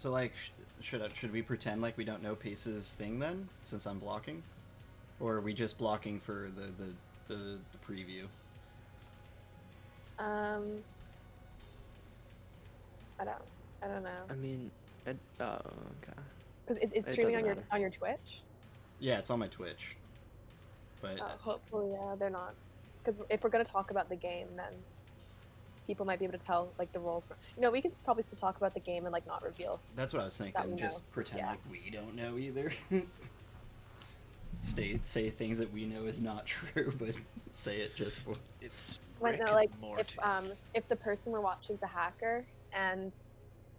So like, should we pretend like we don't know Pace's thing then, since I'm blocking, or are we just blocking for the preview? I don't know. I mean, okay. Because it's It streaming doesn't on matter. your Twitch. Yeah, it's on my Twitch. But Hopefully, yeah, they're not. Because if we're gonna talk about the game, then people might be able to tell like the roles. We can probably still talk about the game and like not reveal. that's what I was That we thinking. know. Just pretend Yeah. like we don't know either. Say things that we know is not true, but say it just for. It's Right Rick now, like and Morty. if the person we're watching is a hacker and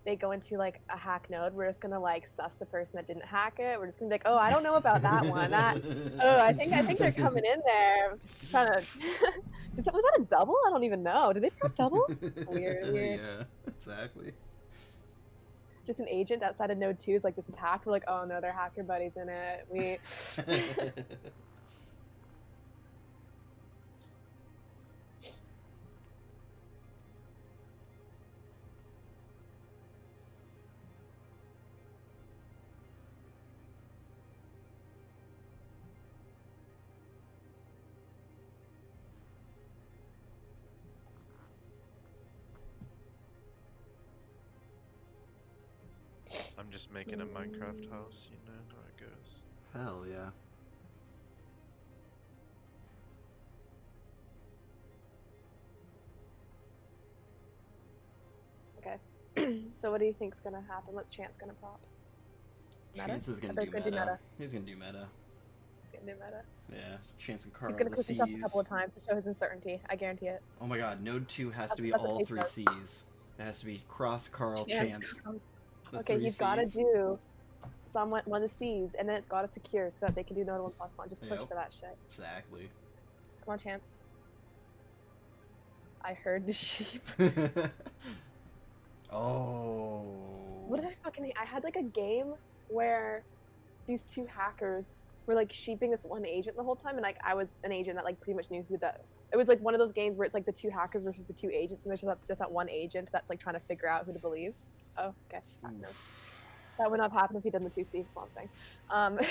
they go into like a hack node, we're just gonna like suss the person that didn't hack it. We're just gonna be like, oh, I don't know about that one. I think they're coming in there trying to. Was that a double? I don't even know. Did they prop doubles? Weird. Yeah, exactly. Just an agent outside of node 2 is like, this is hacked. We're like, oh no, they're hacker buddies in it. We. I'm just making a Minecraft house, you know how it goes. Hell yeah. Okay. So what do you think's gonna happen? What's Chance gonna prop? Meta? Chance is I gonna bet do he's gonna do meta. meta. He's gonna do meta. He's gonna do meta. Yeah, Chance and Carl He's gonna the click himself a C's. couple of times to show his uncertainty. I guarantee it. Oh my god, node 2 has to be That's what all Pace 3 does. C's. It has to be cross Carl Chance. The Okay, 3 he's gotta Cs. do one of the C's, and then it's gotta secure so that they can do node 1+1. Just push Yep. for that shit. Exactly. Come on, Chance. I heard the sheep. Oh. What did I fucking hate? I had like a game where these two hackers were like sheeping this one agent the whole time, and like I was an agent that like pretty much knew who that. It was like one of those games where it's like the two hackers versus the two agents, and there's just that one agent that's like trying to figure out who to believe. Oh, okay. No. That would not have happened if he did the 2 C's. That's what I'm saying.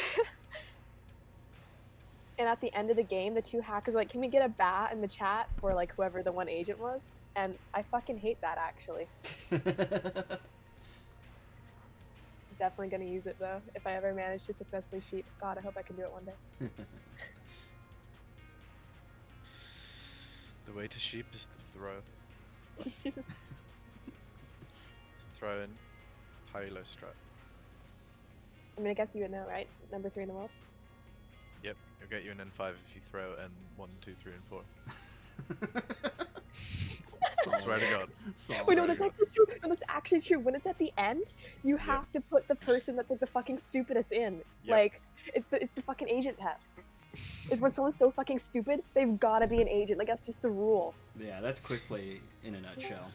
And at the end of the game, the two hackers were like, "Can we get a bat in the chat for like whoever the one agent was?" And I fucking hate that actually. Definitely gonna use it though if I ever manage to successfully sheep. God, I hope I can do it one day. The way to sheep is to throw. Throw in high-low strat. I mean, I guess you would know, right? Number 3 in the world. Yep, it'll get you an N5 if you throw N1, 2, 3, and 4. Swear to God. Wait, no, that's actually true. No, that's actually true. When it's at the end, you have to put the person that's like the fucking stupidest in. Yep. Like, it's the fucking agent test. It's when someone's so fucking stupid, they've gotta be an agent. Like, that's just the rule. Yeah, that's quick play in a nutshell.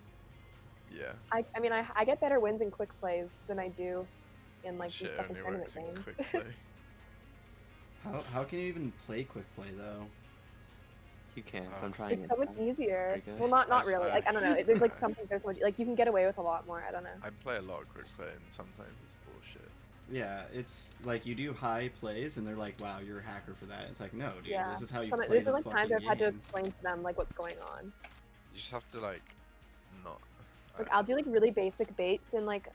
Yeah. I mean, I get better wins in quick plays than I do in like these Shit fucking only tournament works in games. quick play. How can you even play quick play though? You can't. I'm trying It's it. so much easier. Pretty good. Well, not That's really. fair. Like, I don't know. There's like some things there's so much, like you can get away with a lot more. I don't know. I play a lot of quick play and sometimes it's bullshit. Yeah, it's like you do high plays and they're like, "Wow, you're a hacker for that." It's like, no, dude, Yeah. this is how you There's play been the like times where fucking I've had to game. explain to them like what's going on. You just have to like not. Like I'll do like really basic baits in like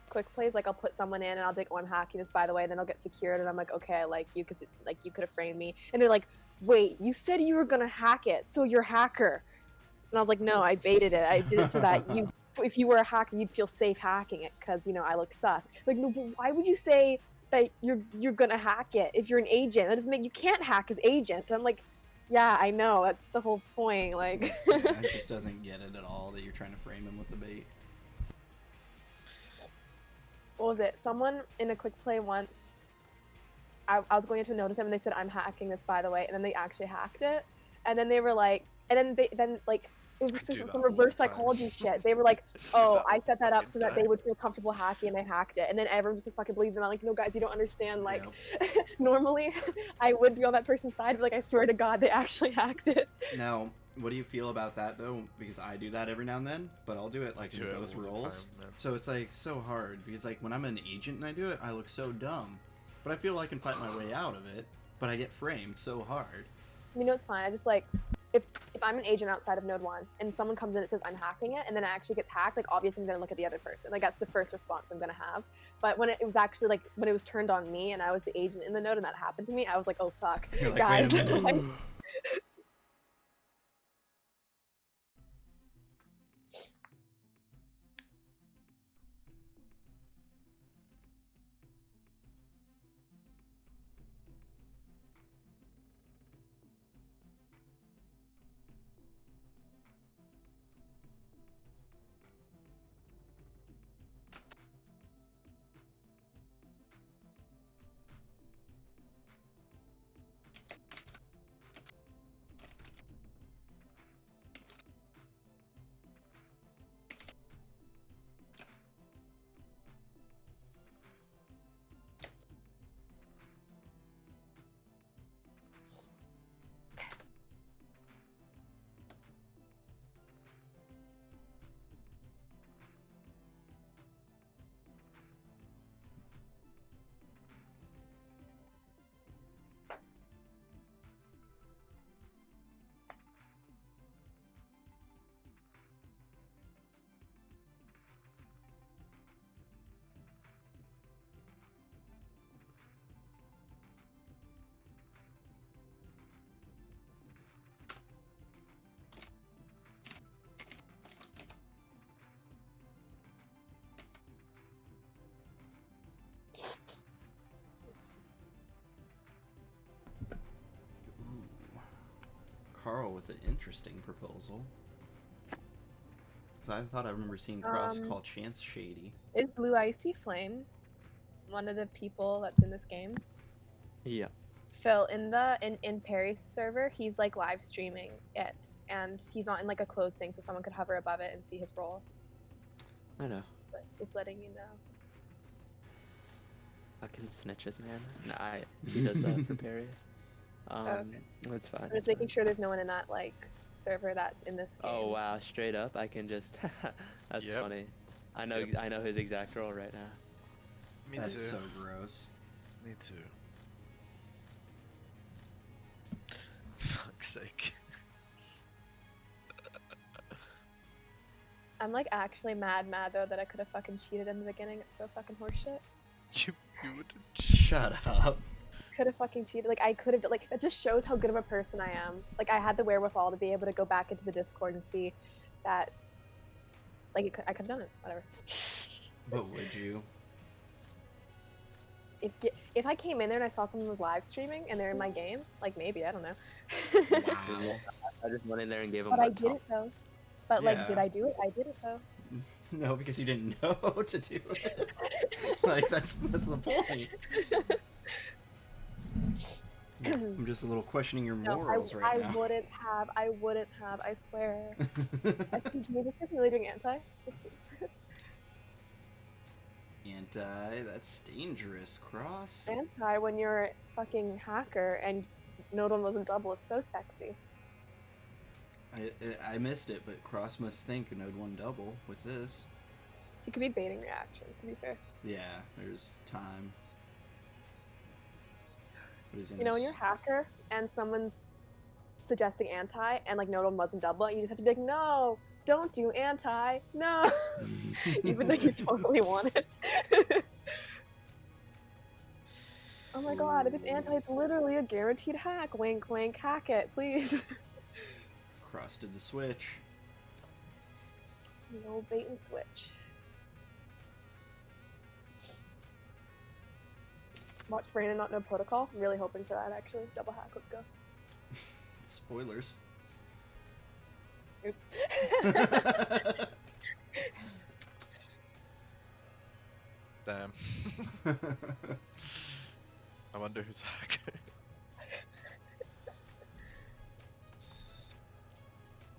quick plays. Like I'll put someone in and I'll be like, "Oh, I'm hacking this, by the way." Then I'll get secured and I'm like, "Okay, I like you because like you could have framed me." And they're like, "Wait, you said you were gonna hack it, so you're a hacker." And I was like, "No, I baited it. I did it so that you. So if you were a hacker, you'd feel safe hacking it because I look sus." Like, no, but why would you say that you're gonna hack it if you're an agent? That doesn't make you can't hack as agent. I'm like, yeah, I know. That's the whole point. Like, Yeah, it just doesn't get it at all that you're trying to frame him with the bait. what was it? Someone in a quick play once. I was going into a note with them and they said, "I'm hacking this, by the way," and then they actually hacked it. And then they were like, and then like it was I just do that some all reverse the time. psychology shit. They were like, I do "Oh, that I set that up so that they time. would feel comfortable hacking, and they hacked it." And then everyone just fucking believed them. I'm like, "No, guys, you don't understand. Like, normally I would be on that person's side, but like I swear to God, they actually hacked it." Now, What do you feel about that though? Because I do that every now and then, but I'll do it like in do it both all the roles. time, man. So it's like so hard because like when I'm an agent and I do it, I look so dumb. But I feel I can fight my way out of it, but I get framed so hard. You know, it's fine. I just like if I'm an agent outside of Node 1 and someone comes in and says I'm hacking it and then it actually gets hacked, like obviously I'm gonna look at the other person. Like that's the first response I'm gonna have. But when it was actually like when it was turned on me and I was the agent in the node and that happened to me, I was like, oh fuck, You're like, guys. wait a minute. Carl with an interesting proposal. Because I thought I remember seeing Cross call Chance shady. Is Blue Icy Flame one of the people that's in this game? Yeah. Phil, in Perry's server, he's like live streaming it, and he's not in like a closed thing, so someone could hover above it and see his role. I know. But just letting you know. Fucking snitches, man. Nah, he does that for Perry. Okay. It's fine. I'm just making sure there's no one in that like server that's in this game. Oh wow, straight up, I can just. That's Yep. funny. I know. Yep. I know his exact role right now. Me That's too. so gross. Me too. Fuck's sake. I'm like actually mad though that I could have fucking cheated in the beginning. It's so fucking horseshit. You would. Shut up. Could have fucking cheated. Like I could have. Like it just shows how good of a person I am. Like I had the wherewithal to be able to go back into the Discord and see that. Like I could have done it. Whatever. But would you? If I came in there and I saw someone was live streaming and they're in my game, like maybe I don't know. Wow. I just went in there and gave him. But I the did it though. But like, did Yeah. I do it? I did it though. No, because you didn't know to do it. Like that's the point. I'm just a little questioning your No, morals right now. I wouldn't have. I swear. Excuse me, is this person really doing anti? Just... Anti, that's dangerous, Cross. Anti when you're a fucking hacker and Node 1 wasn't double is so sexy. I missed it, but Cross must think Node 1 double with this. You could be baiting reactions, to be fair. Yeah, there's time. What is in You know, when this? you're a hacker and someone's suggesting anti and like Node 1 wasn't double, you just have to be like, no, don't do anti, no. Even though you totally want it. Oh my god, if it's anti, it's literally a guaranteed hack. Wink, wink, hack it, please. Cross did the switch. No bait and switch. Watch Brandon not know protocol. I'm really hoping for that, actually. Double hack, let's go. Spoilers. Oops. Damn. I wonder who's hacker.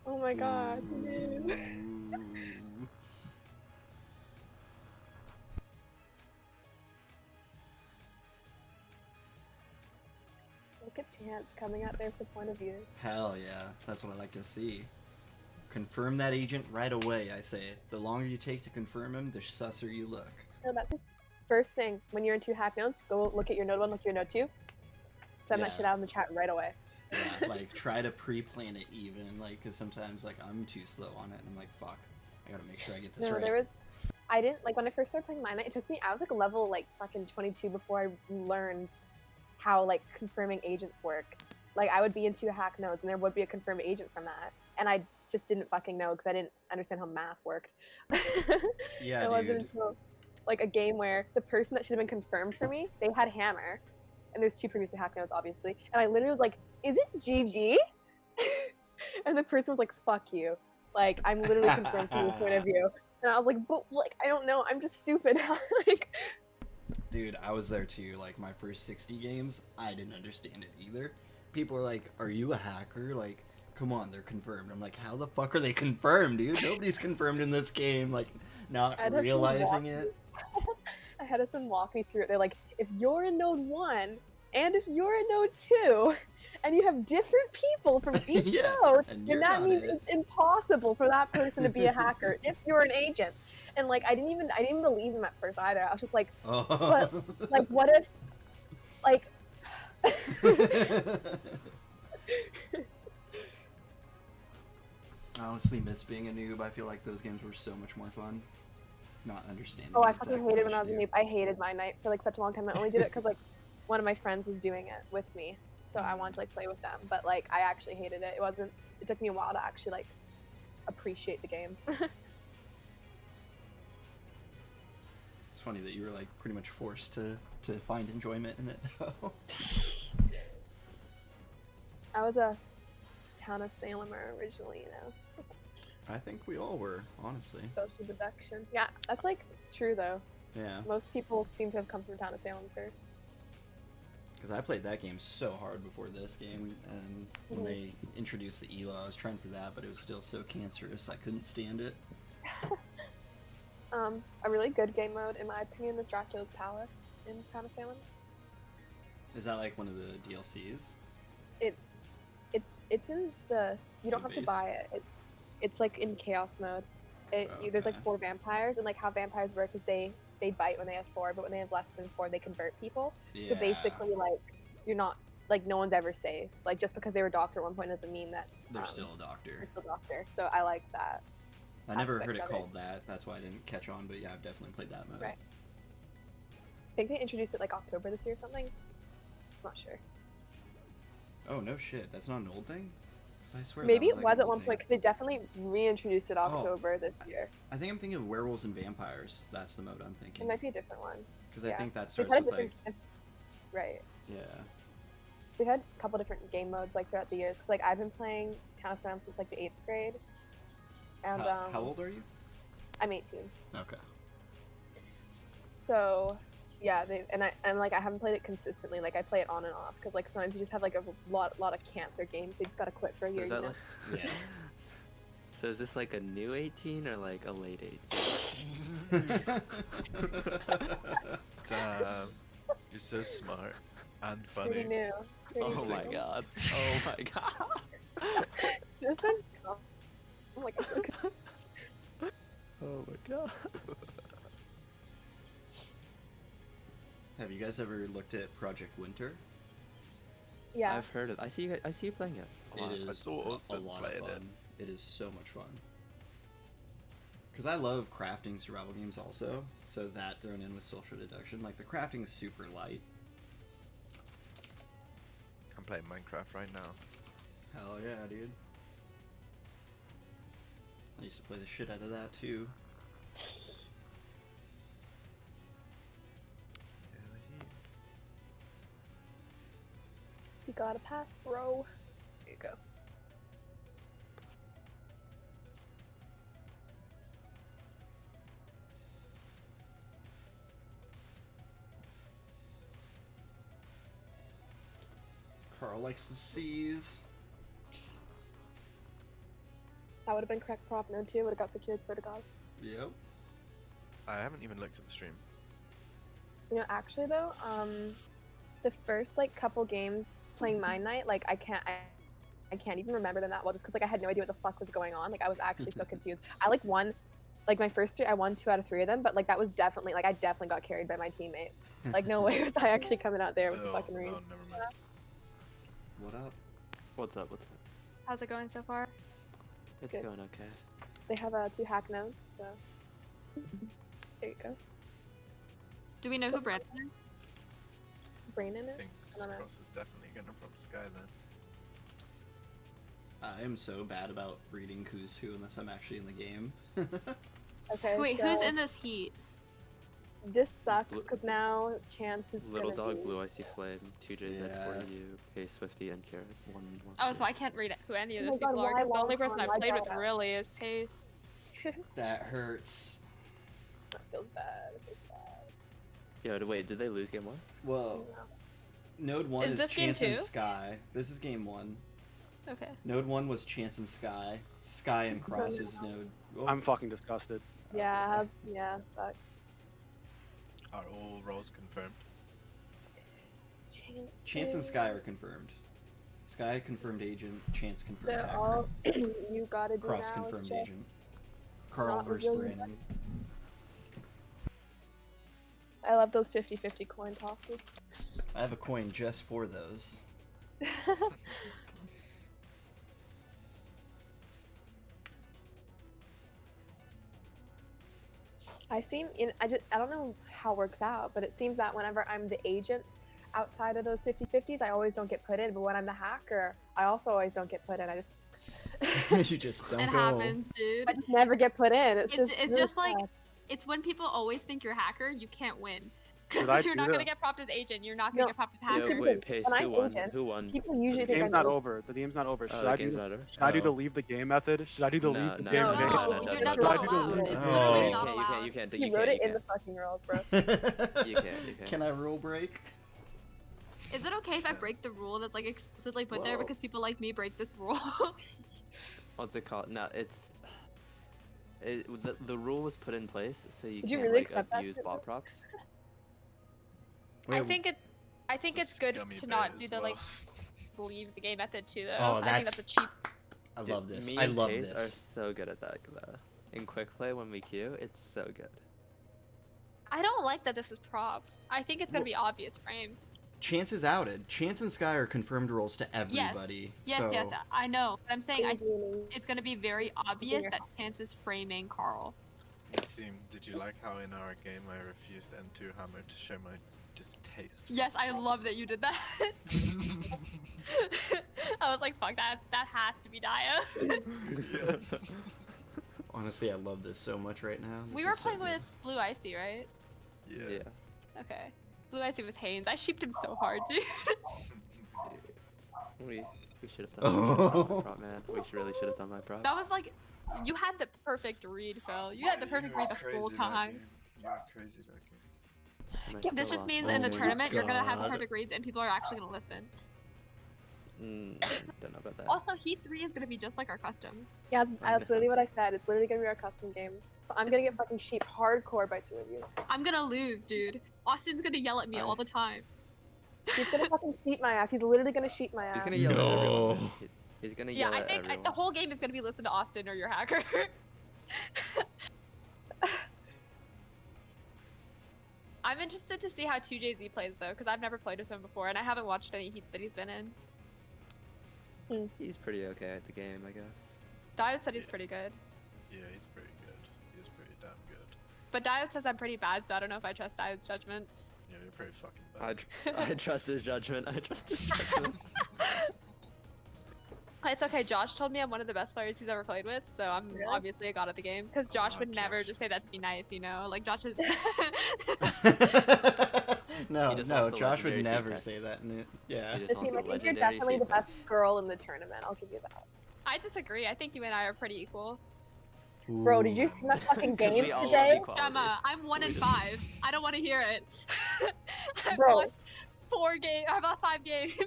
Oh my god, dude. Ooh. Look at Chance coming out there for point of views. Hell yeah, that's what I like to see. Confirm that agent right away, I say. The longer you take to confirm him, the susser you look. No, that's the first thing. When you're in 2 hack nodes, go look at your node 1, look at your node 2. Send that Yeah. shit out in the chat right away. Yeah, like, try to pre-plan it even, like, because sometimes, like, I'm too slow on it, and I'm like, fuck, I gotta make sure I get this No, right. I didn't, like, when I first started playing MINDNIGHT, it took me, I was, like, level, like, fucking 22 before I learned how, like, confirming agents worked. Like, I would be in 2 hack nodes, and there would be a confirmed agent from that, and I just didn't fucking know, because I didn't understand how math worked. Yeah, It wasn't dude. until, like, a game where the person that should have been confirmed for me, they had hammer, and there's 2 previously hack nodes, obviously, and I literally was like, is it GG? And the person was like, fuck you. Like, I'm literally confirmed from your point of view. And I was like, but, like, I don't know, I'm just stupid. Like, Dude, I was there too. Like, my first 60 games, I didn't understand it either. People are like, are you a hacker? Like, come on, they're confirmed. I'm like, how the fuck are they confirmed, dude? Nobody's confirmed in this game. Like, not I had someone realizing walk it. I had someone walk me through it. They're like, if you're in node 1, and if you're in node 2, and you have different people from each Yeah, node, and then you're that not means it. it's impossible for that person to be a hacker if you're an agent. And like, I didn't even believe him at first either. I was just like, Oh. but like, what if, like, I honestly miss being a noob. I feel like those games were so much more fun. Not understanding. oh, I exactly fucking hated what when I was a you noob. I hated MINDNIGHT for like such a long time. I only did it because like one of my friends was doing it with me, so I wanted to like play with them. But like, I actually hated it. It wasn't. It took me a while to actually like appreciate the game. It's funny that you were like pretty much forced to find enjoyment in it though. I was a town of Salemer originally, you know. I think we all were, honestly. Social deduction. Yeah, that's like true though. Yeah. Most people seem to have come from town of Salem first. Because I played that game so hard before this game, and when they introduced the ELO, I was trying for that, but it was still so cancerous, I couldn't stand it. A really good game mode, in my opinion, is Dracula's Palace in Town of Salem. Is that like one of the DLCs? It's in the, you don't The have to base? buy it. It's like in chaos mode. There's like Okay. 4 vampires, and like how vampires work is they bite when they have 4, but when they have less than 4, they convert people. So Yeah. basically, like, you're not, like, no one's ever safe. Like, just because they were a doctor at one point doesn't mean that They're still a doctor. they're still a doctor. So I like that. I never aspect heard it of it. called that, that's why I didn't catch on, but yeah, I've definitely played that mode. Right. I think they introduced it like October this year or something. I'm not sure. Oh, no shit, that's not an old thing? 'Cause I swear Maybe that it like, was an at old one thing. point because they definitely reintroduced it Oh. October this year. I think I'm thinking of Werewolves and Vampires. That's the mode I'm thinking. It might be a different one. Because I yeah. think that They've starts had a with like, different, right. yeah. We've had a couple different game modes like throughout the years because like I've been playing Town of Salem since like the 8th grade, and How old are you? I'm 18. Okay. So yeah, I'm like, I haven't played it consistently. Like I play it on and off because like sometimes you just have like a lot of cancer games. So you just gotta quit for a year. Is You that know? like... Yeah. So is this like a new 18 or like a late 18? Damn, you're so smart and Pretty funny. new. Pretty Oh my new. god. Oh my god. This one just come. I'm like, Oh my god. Have you guys ever looked at Project Winter? yeah. I've heard it. I see you playing it. a lot. It is saw a Austin lot of playing it. fun. It is so much fun. Because I love crafting survival games also, so that thrown in with social deduction, like the crafting is super light. I'm playing Minecraft right now. Hell yeah, dude. I used to play the shit out of that too. You gotta pass, bro. There you go. Carl likes the seas. That would have been correct prop node too. Would have got secured, swear to God. Yep. I haven't even looked at the stream. You know, actually though, The first like couple games playing Mind Night, like I can't even remember them that well just because like I had no idea what the fuck was going on. Like I was actually so confused. I like won, like my first 3, I won 2 out of 3 of them, but like that was definitely like I definitely got carried by my teammates. Like no way was I actually coming out there with the fucking reads. never mind. What up? What's up? What's up? How's it going so far? It's Good. going okay. They have 2 hack nodes, so there you go. Do we know So- who Brandon is? Brandon I is? think I don't know. Cross is definitely gonna from Sky then. I am so bad about reading who's who unless I'm actually in the game. Okay. Wait, so who's in this heat? This sucks Blue- because now Chance is Little gonna Dog, be... Blue Icy Flame, 2JZ Yeah. for you, Pace Swifty, and Carrot. One. Oh, so I can't read who any of Oh those my God, people are, why because the only person Longcon? I've Why played with Dada? really is Pace. That hurts. That feels bad. It feels bad. Yo, wait, did they lose game 1? Well, No. Node 1 Is is this game Chance and 2? Sky. This is game 1. Okay. Node 1 was Chance and Sky. Sky and So Cross is Node. Oh, I'm fucking disgusted. Yeah, yeah, sucks. Are all roles confirmed? Chance and Sky are confirmed. Sky confirmed agent. Chance confirmed So hacker. all you gotta do Cross now is confirmed just agent. Carl not versus reveal your Brandon. I love those 50-50 coin tosses. I have a coin just for those. I don't know how it works out, but it seems that whenever I'm the agent outside of those 50-50s, I always don't get put in, but when I'm the hacker, I also always don't get put in. I just You just don't It go. happens, dude. I just never get put in. It's It's really just like sad. it's when people always think you're hacker, you can't win. Should I Because you're do not the- gonna get propped as agent, you're not gonna No. get propped as Hacker. Yo, hacker. wait, Pace, When who I'm won? agent, Who won? People usually The think game's I'm not over. The game's not over. Should Oh, I the do game's the, not over? should I do the Oh. leave the game method? Should I do the No, leave the no, game No, no, method? no, no, no, you're no, not Should I do allowed. the It's leave? literally Oh. not You allowed. can't, you you wrote can't, it you in the can't. fucking rules, bro. You can't. Can I rule break? Is it okay if I break the rule that's like explicitly put there Whoa. because people like me break this rule? What's it called? No, the rule was put in place so you Did you can't really like accept that abuse shit, bot props. I Wait, think It's a it's good scummy to bait not as do the well. like leave the game method too though. Oh, I think that's- that's a cheap. I Dude, love this. Me I and love Pace are this. so good at that though. In quick play when we queue, it's so good. I don't like that this is propped. I think it's gonna be obvious frame. Chance is outed. Chance and Sky are confirmed roles to everybody. Yes, so... yes, I know. But I'm saying Gaming. it's gonna be very obvious that Chance is framing Carl. Sim, did you like how in our game I refused N2 Hammer to show my distaste? Yes, I love that you did that. I was like, fuck that. That has to be Dia. Honestly, I love this so much right now. We This were is so playing good. with Blue Icy, right? Yeah. Okay. Blue Icy with Haynes. I sheeped him so hard, dude. We should have done my Oh. prop, man. We really should have done my prop. That was like, you had the perfect read, Phil. You had the perfect read the whole time. You are crazy that game. And I This still just lost. means Oh in the my tournament you're gonna have the God. perfect reads and people are actually gonna listen. Don't know about that. Also, Heat 3 is gonna be just like our customs. Yeah, I that's know. literally what I said. It's literally gonna be our custom games. So I'm gonna get fucking sheep hardcore by 2 of you. I'm gonna lose, dude. Austin's gonna yell at me all the time. He's gonna fucking sheep my ass. He's literally gonna sheep my ass. He's gonna yell at everyone. No. Man. He's gonna Yeah, yell I at think everyone. the whole game is gonna be listen to Austin or your hacker. I'm interested to see how 2JZ plays though, because I've never played with him before and I haven't watched any heats that he's been in. He's pretty okay at the game, I guess. Diode said he's pretty good. Yeah, he's pretty good. He's pretty damn good. But Diode says I'm pretty bad, so I don't know if I trust Diode's judgment. Yeah, you're pretty fucking bad. I trust his judgment. I trust his judgment. It's okay, Josh told me I'm one of the best players he's ever played with, so I'm Really? obviously a god at the game. Because Josh would never Josh. just say that to be nice, you know? Like, Josh is. No, He just no, wants the Josh would legendary never feedbacks. say that. Yeah. He just It wants seems the like you're legendary definitely the feedback. best girl in the tournament. I'll give you that. I disagree. I think you and I are pretty equal. Bro, did you Ooh. see my fucking 'Cause game we all love today? equality. Gemma, I'm 1 in We 5. I don't want to hear it. I've Bro. lost 4 games. I've lost 5 games.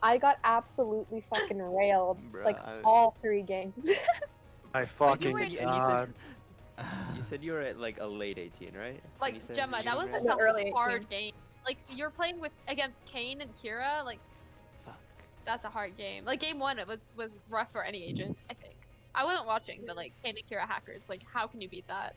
I got absolutely fucking railed. Bruh, like I- all 3 games. I You fucking said, you, god. you said you were at like a late 18, right? When Like, you said Gemma, you that were was at- just early a 18. hard game. like you're playing with against Kane and Kira, like Fuck. that's a hard game. Like game one, it was rough for any agent, I think. I wasn't watching, but like Kane and Kira hackers, like how can you beat that?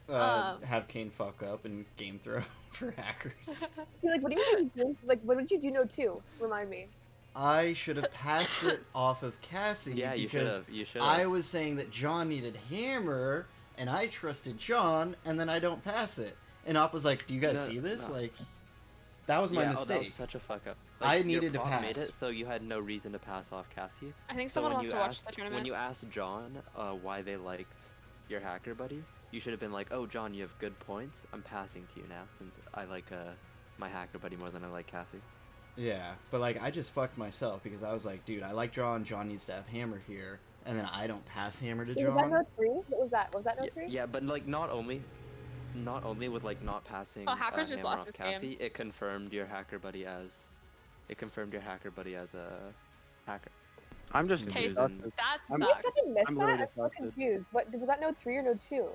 Have Kane fuck up and game throw for hackers. Like, what do you do? Like, what did you do? No, two. Remind me. I should have passed it off of Cassie Yeah, you should because have. You should I have. was saying that John needed hammer, and I trusted John, and then I don't pass it. And Op was like, "Do you guys No, see this? no. Like, that was my Yeah, mistake." Oh, that was such a fuck up. I your needed to prop made pass. it, so you had no reason to pass off Cassie. I think So someone when wants you to watch asked the tournament. when you asked John why they liked your hacker buddy, you should have been like, "Oh, John, you have good points. I'm passing to you now since I like my hacker buddy more than I like Cassie." Yeah, but like I just fucked myself because I was like, "Dude, I like John. John needs to have hammer here," and then I don't pass hammer to Was that John. no three? What was that? Was that no three? Yeah, but like not only with like not passing Oh, hackers just hammer lost off this game. Cassie, it confirmed your hacker buddy as a hacker. I'm just Okay, disgusted. That I'm- I sucks. fucking missed I'm that. literally I'm so disgusted. confused. What was that? No three or no two?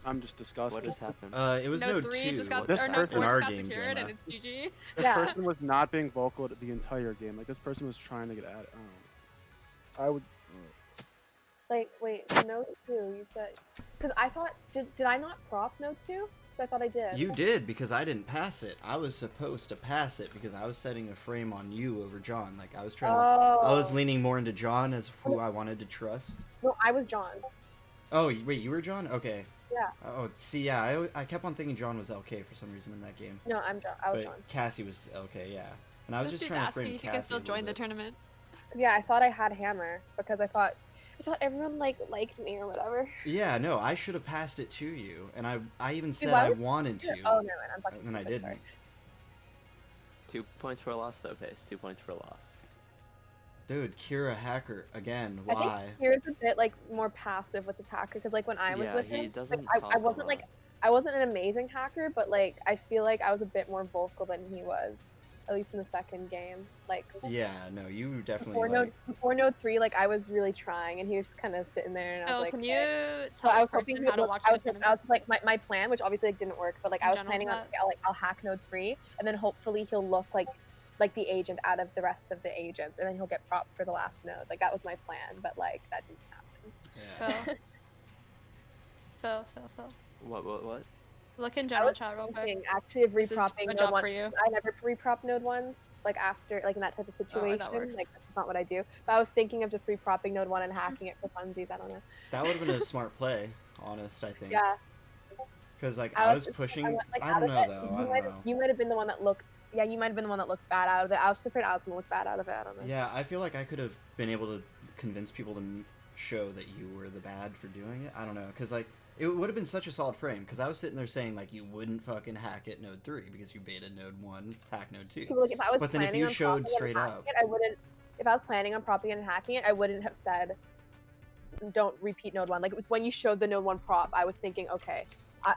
I'm just disgusted. What just happened? It was no no three two. just got This or no person- four in our just got game, secured and Gemma. it's GG. This Yeah. person was not being vocal the entire game. Like this person was trying to get at it. I don't know. I would. Like, wait, so no two. You said because I thought did I not prop no two? Because I thought I did. You did because I didn't pass it. I was supposed to pass it because I was setting a frame on you over John. Like I was trying. Oh. I was leaning more into John as who I wanted to trust. No, I was John. Oh wait, you were John? Okay. Yeah. Oh, see, yeah, I kept on thinking John was LK for some reason in that game. No, I'm John. I was But John. Cassie was LK, yeah. And I was This just dude's trying to asking frame if Cassie you can still a little join the bit. tournament. Because yeah, I thought I had hammer because I thought everyone liked me or whatever. Yeah, no, I should have passed it to you, and I even said why I would- wanted to, Oh no, I'm fucking and I stupid, didn't. sorry. 2 points for a loss though, Pace. 2 points for a loss. Dude, Kira hacker again. I Why? think Kira's a bit like more passive with his hacker because like when I was Yeah, with he him, doesn't like, talk I a wasn't like lot. I wasn't an amazing hacker, but like I feel like I was a bit more vocal than he was, at least in the second game. Like Yeah, no, you definitely before no three, like I was really trying, and he was just kind of sitting there, and I was So like, can okay. you So tell I this was hoping person how to watch the I was tournament? just like my plan, which obviously like, didn't work, but like I was General planning on chat? I'll hack node 3, and then hopefully he'll look like the agent out of the rest of the agents, and then he'll get propped for the last node. Like that was my plan, but like that didn't happen. Yeah. Phil. What? Look in I general was chat real quick. thinking actually of This is repropping a node job one. for you. I never reprop node ones like after like in that type of Oh, that situation. works. Like that's not what I do. But I was thinking of just repropping node 1 and hacking it for funsies. I don't know. That would have been a smart play, honest, I think. Yeah. Because like I I was was pushing. went, like, I out don't of know it, so though. I don't know. You might have been the one that looked. Yeah, you might have been the one that looked bad out of it. I was just afraid I was gonna look bad out of it. I don't know. Yeah, I feel like I could have been able to convince people to show that you were the bad for doing it. I don't know, because like it would have been such a solid frame. Because I was sitting there saying like you wouldn't fucking hack it node 3 because you baited node 1, hack node 2. Like if I was But then if planning you on showed propping it and straight hacking up- it, I wouldn't. If I was planning on propping it and hacking it, I wouldn't have said, "Don't repeat node 1." Like it was when you showed the node 1 prop, I was thinking, okay,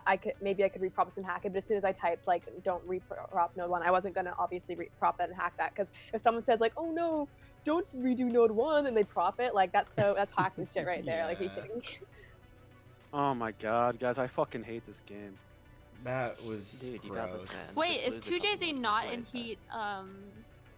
I could maybe I could reprop this and hack it. But as soon as I typed like "don't reprop node 1," I wasn't gonna obviously reprop that and hack that because if someone says like, "Oh no, don't redo node 1," and they prop it, like that's hacking shit right there. Like, are you Yeah. kidding me? Oh my god, guys, I fucking hate this game. That was Dude, you gross. got this, man. Wait, Just is lose a couple 2JZ more not points, in man. Heat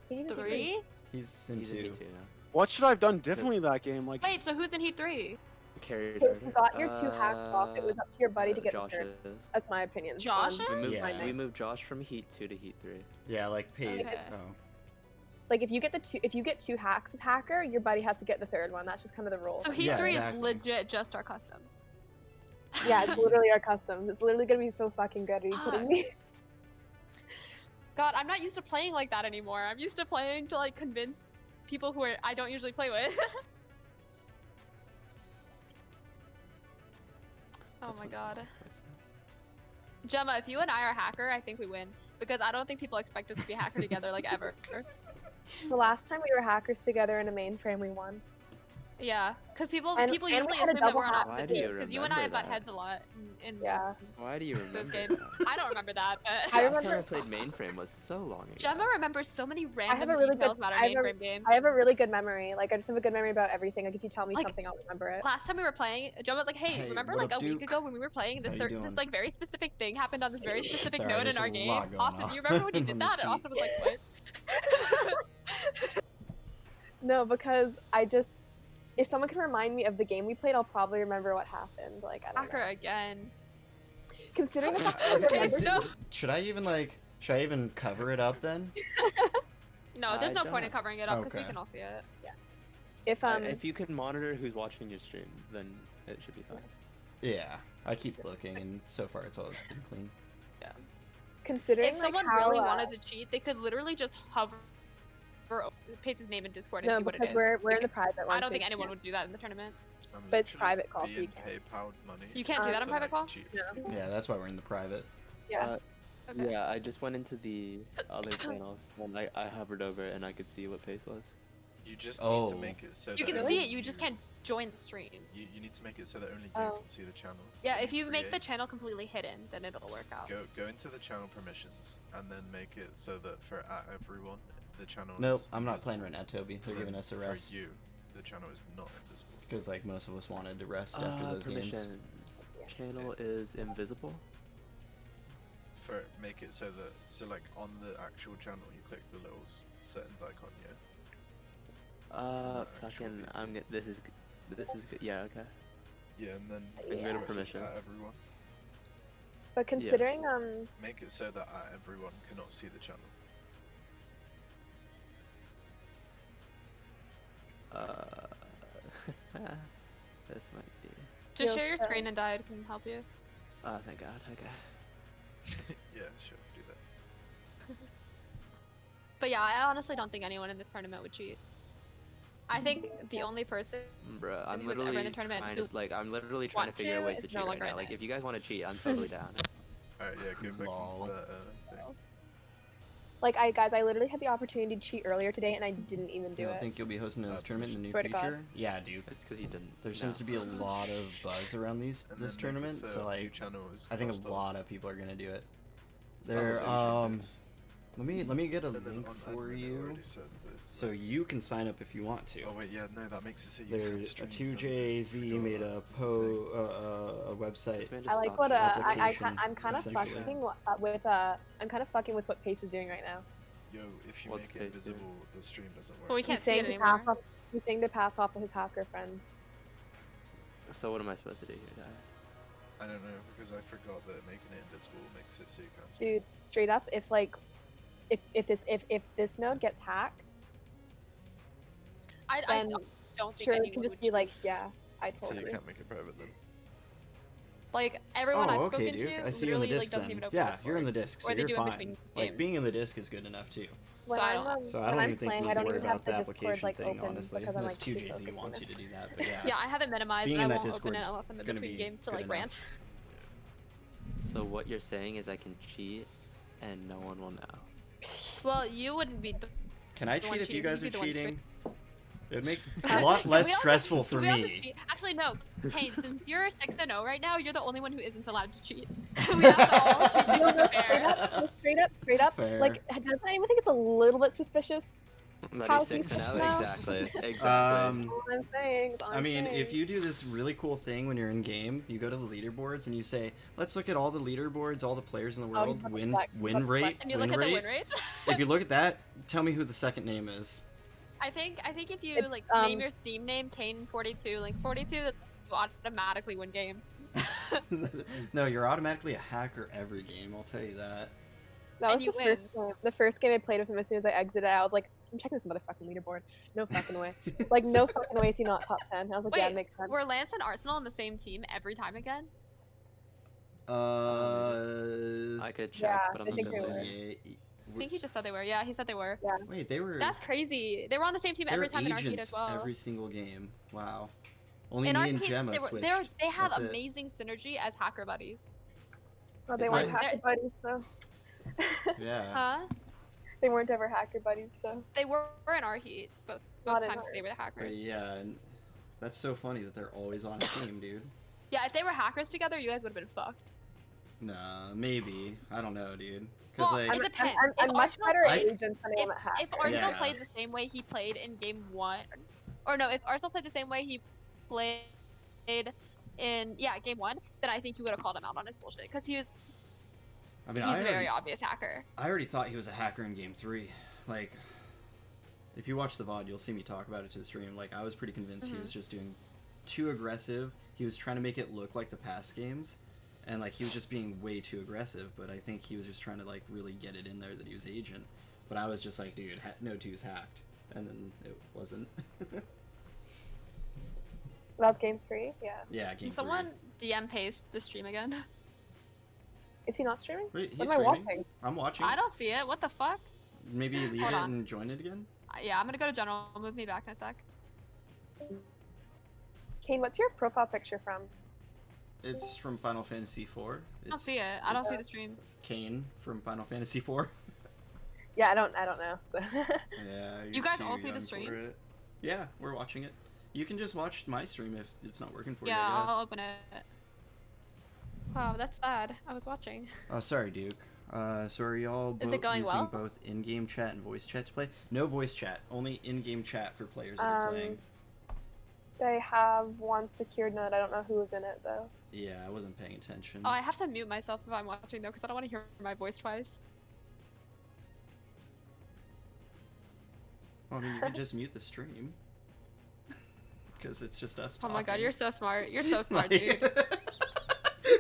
He's in 3? He's in He's in 2. Heat 2 now. What should I have done differently that game? Like, Wait, so who's in Heat 3? Carried If her. you got your 2 hacks off, it was up to your buddy to get the Josh third. is. That's my opinion. Josh on- is? We moved, Yeah. we moved Josh from Heat 2 to Heat 3. Yeah, like paid. Okay. Oh. Like if you get 2 hacks as hacker, your buddy has to get the third one. That's just kind of the rule. So Heat Yeah, 3 exactly. is legit just our customs. Yeah, it's literally our customs. It's literally gonna be so fucking good. Are you kidding me? God, I'm not used to playing like that anymore. I'm used to playing to like convince people who I don't usually play with. Oh That's my what's god. in my place now. Gemma, if you and I are hacker, I think we win. Because I don't think people expect us to be hacker together like ever. The last time we were hackers together in a mainframe, we won. Yeah, because people And- people and we usually had a assume that we're double on hat. Why opposite do you teams because you and I remember butt that? heads a lot in Yeah. Why do you remember those games. that? I don't remember that, but I Last time I remember- played mainframe was so long ago. Gemma remembers so many have random a really details good- about our I have a- mainframe game. I have a really good memory. Like I just have a good memory about everything. Like if you tell me Like, something, I'll remember it. Last time we were playing, Gemma was like, "Hey, Hey, remember what like up, a week Duke? ago when we were playing this How you this doing? like very specific thing happened on this very specific Sorry, node in there's our a game." lot going Austin, on do you remember when you on did this that? And heat. Austin was like, "What?" No, because I just if someone can remind me of the game we played, I'll probably remember what happened. Like I don't Hacker know. again. Considering the fact that I Okay, remember no. should I even cover it up then? No, there's I no don't point in know. covering it up because we Okay. can all see it. if If you can monitor who's watching your stream, then it should be fine. Yeah, I keep looking, and so far it's always been clean. considering If like, someone how, really wanted to cheat, they could literally just hover over Pace's name in Discord and no, see what it because is. we're in the private one. I don't so think you anyone can't. would do that in the tournament. I'm But it's literally private call, so you being can't. PayPal'd money. You can't do that on to, private like, call? cheat No. people. Yeah, that's why we're in the private. Yeah. Okay. Yeah, I just went into the other channels and I hovered over it and I could see what pace was. You just need Oh. to make it so You that can only see it, you just can't join the stream. You need to make it so that only you Oh. can see the channel. Yeah, When if you make the create, channel completely hidden, then it'll work out. go into the channel permissions and then make it so that for everyone the channel. Nope, is I'm not invisible. playing right now, Toby. They're For- giving us a rest For you, the channel is not invisible. because like most of us wanted to rest after those games. Permissions. Channel is invisible. For make it so like on the actual channel you click the little settings icon, yeah. Fucking, PC. this is good. Yeah, okay. Yeah, and then Yeah. so Go to it's just permissions. everyone. But considering Make it so that everyone cannot see the channel. This might be. Just Yo, share your so- screen and Died can help you. Oh, thank God. Okay. Yeah, sure, do that. But yeah, I honestly don't think anyone in the tournament would cheat. I think the only person Bruh, I'm who was ever in the literally tournament trying who to, like, I'm literally trying to want figure out to ways to is cheat no right longer now. in Like, it. if you guys want to cheat, I'm totally down. Alright, yeah, go back Lol. into that thing. like I literally had the opportunity to cheat earlier today and I didn't even do You don't it. think you'll be hosting this tournament in the near Swear to God. future? Yeah, dude. It's because you didn't. There seems to be a lot of buzz around this And this then make it tournament, so so a few like channels I think crossed a off. lot of people are gonna do it. It's not the There same changes. let me get a And then link on for admin it you already says this, so like- you can sign up if you want to. Oh wait, yeah, no, that makes it so you can't There's a stream, 2JZ doesn't it? made Forgot a about that website. This man I just like stopped what sharing. application, I'm kind of essentially. fucking with I'm kind of fucking with what Pace is doing right now. Yo, if you What's make it Pace doing? invisible, the stream doesn't work. Well, we can't He's see saying it to anymore. pass off. He's saying to pass off his hacker friend. So what am I supposed to do here, Dai? I don't know, because I forgot that making it invisible makes it so you can't. Dude, straight up, if this node gets hacked, I then don't think sure it anyone can would just be cheat. like, yeah, I So you totally. can't make it private then. Like everyone I've Oh, spoken okay, dude. to I see you in the literally like disc doesn't then. even open Yeah, Discord. you're in the disc, so Or they you're do in fine. between Like games. being in the disc is good enough too. When So I I'm, don't- So I when don't I'm even think playing, you I need don't to worry even have about the the Discord application like thing, open honestly. because I'm like Unless too 2JZ focused on wants it. you to do that, but yeah. Yeah, I have it minimized Being and in I that won't open it Discord's unless I'm in gonna between be games to good like enough. rant. So what you're saying is I can cheat, and no one will know. Well, you wouldn't be the Can I The one cheat if you cheating, guys are you'd be the one cheating? It would make Uh, a lot should less we also- stressful should for we also me. cheat? Actually, no. Hey, since you're 6-0 right now, you're the only one who isn't allowed to cheat. We have to all treat things No, no, fair. straight up. Fair. Like, doesn't anyone think it's a little bit suspicious? That How he's 6 and people 0? know. Exactly. Exactly. That's all I'm saying. that's all I I'm mean, if saying. you do this really cool thing when you're in game, you go to the leaderboards and you say, "Let's look at all the leaderboards, all the players in the Oh, world, you win flex, win flex, rate, flex. And you win look at the rate." win rates. If you look at that, tell me who the second name is. I think if you It's, like name your Steam name Kane42, like 42, that you automatically win games. No, you're automatically a hacker every game. I'll tell you that. That and was you the first game. The first game I played with him. As soon as I exited, I was like, "I'm checking this motherfucking leaderboard. No fucking way. Like, no fucking way is he not top 10." I was like, "Yeah, Wait, it makes sense." were Lance and Arsenal on the same team every time again? I could check, Yeah, but I'm I not think they gonna were. lie. I think he just said they were. Yeah, he said they were. Wait, they were. That's crazy. They were on the same team They're every time in our heat agents as well. every single game. Wow. Only in me our and heat, Gemma they switched. they have That's it. amazing synergy as hacker buddies. Well, they It's weren't like- hacker buddies, so Yeah. Huh? they weren't ever hacker buddies, so They were in our heat, both Not in times ours. they were the hackers. Yeah. And That's so funny that they're always on a team, dude. Yeah, if they were hackers together, you guys would have been fucked. Nah, maybe. I don't know, dude. Cause Well, like, it depends. I'm If much Arsenal better at played- agents than I am at hackers. If Arsenal Yeah. played the same way he played in game 1, or no, if Arsenal played the same way he played in game 1, then I think you would have called him out on his bullshit because he's I mean, a very obvious hacker. I already thought he was a hacker in game 3. Like, if you watch the VOD, you'll see me talk about it to the stream. Like, I was pretty convinced he was just doing too aggressive. He was trying to make it look like the past games. And, like, he was just being way too aggressive. But I think he was just trying to, like, really get it in there that he was agent. But I was just like, dude, no 2's hacked. And then it wasn't. That's game 3. Yeah. Yeah, game Can someone DM paste the stream again? Is he not streaming? 3. Wait, he's What am I streaming? watching? I'm watching. I don't see it. What the fuck? Maybe leave Hold it on. and join it again? Yeah, I'm gonna go to general. Move me back in a sec. Kane, what's your profile picture from? It's from Final Fantasy IV. I don't see it. I don't see the stream. Kane from Final Fantasy IV. Yeah, I don't know. So. Yeah. You you're guys too all see the young stream? for it. Yeah, we're watching it. You can just watch my stream if it's not working for you, Yeah, I guess. I'll open it. Wow, that's sad. I was watching. Oh, sorry, Duke. So are y'all Is it going using well? both in-game chat and voice chat to play? No voice chat, only in-game chat for players that are playing. They have one secured node. I don't know who was in it though. Yeah, I wasn't paying attention. Oh, I have to mute myself if I'm watching though, because I don't want to hear my voice twice. Well, I mean, you could just mute the stream. Because it's just us Oh talking. my god, you're so smart. You're so smart, Like- dude.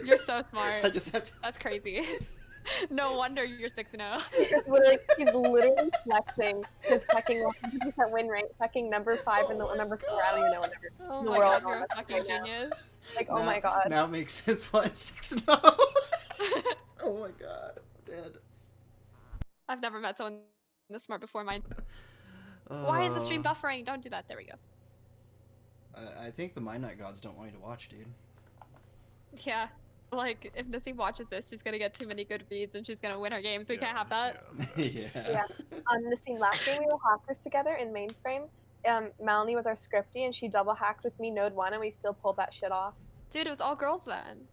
You're so smart. I just have to... That's crazy. No wonder you're 6-0. He's literally flexing his fucking 100% win rate, fucking number 5 and the number 4. I don't even know what number. Oh The my world god, you're a on this fucking right now. genius. Like, oh Now- my god. Now it makes sense why I'm 6-0. Oh my god, I'm dead. I've never met someone this smart before. Why is the stream buffering? Don't do that. There we go. I think the MINDNIGHT gods don't want you to watch, dude. Yeah. Like, if Nissim watches this, she's gonna get too many good reads and she's gonna win her game, so we can't have that. Yeah. Yeah. The scene last game we were hackers together in mainframe. Melanie was our scripty and she double hacked with me node 1 and we still pulled that shit off. Dude, it was all girls then.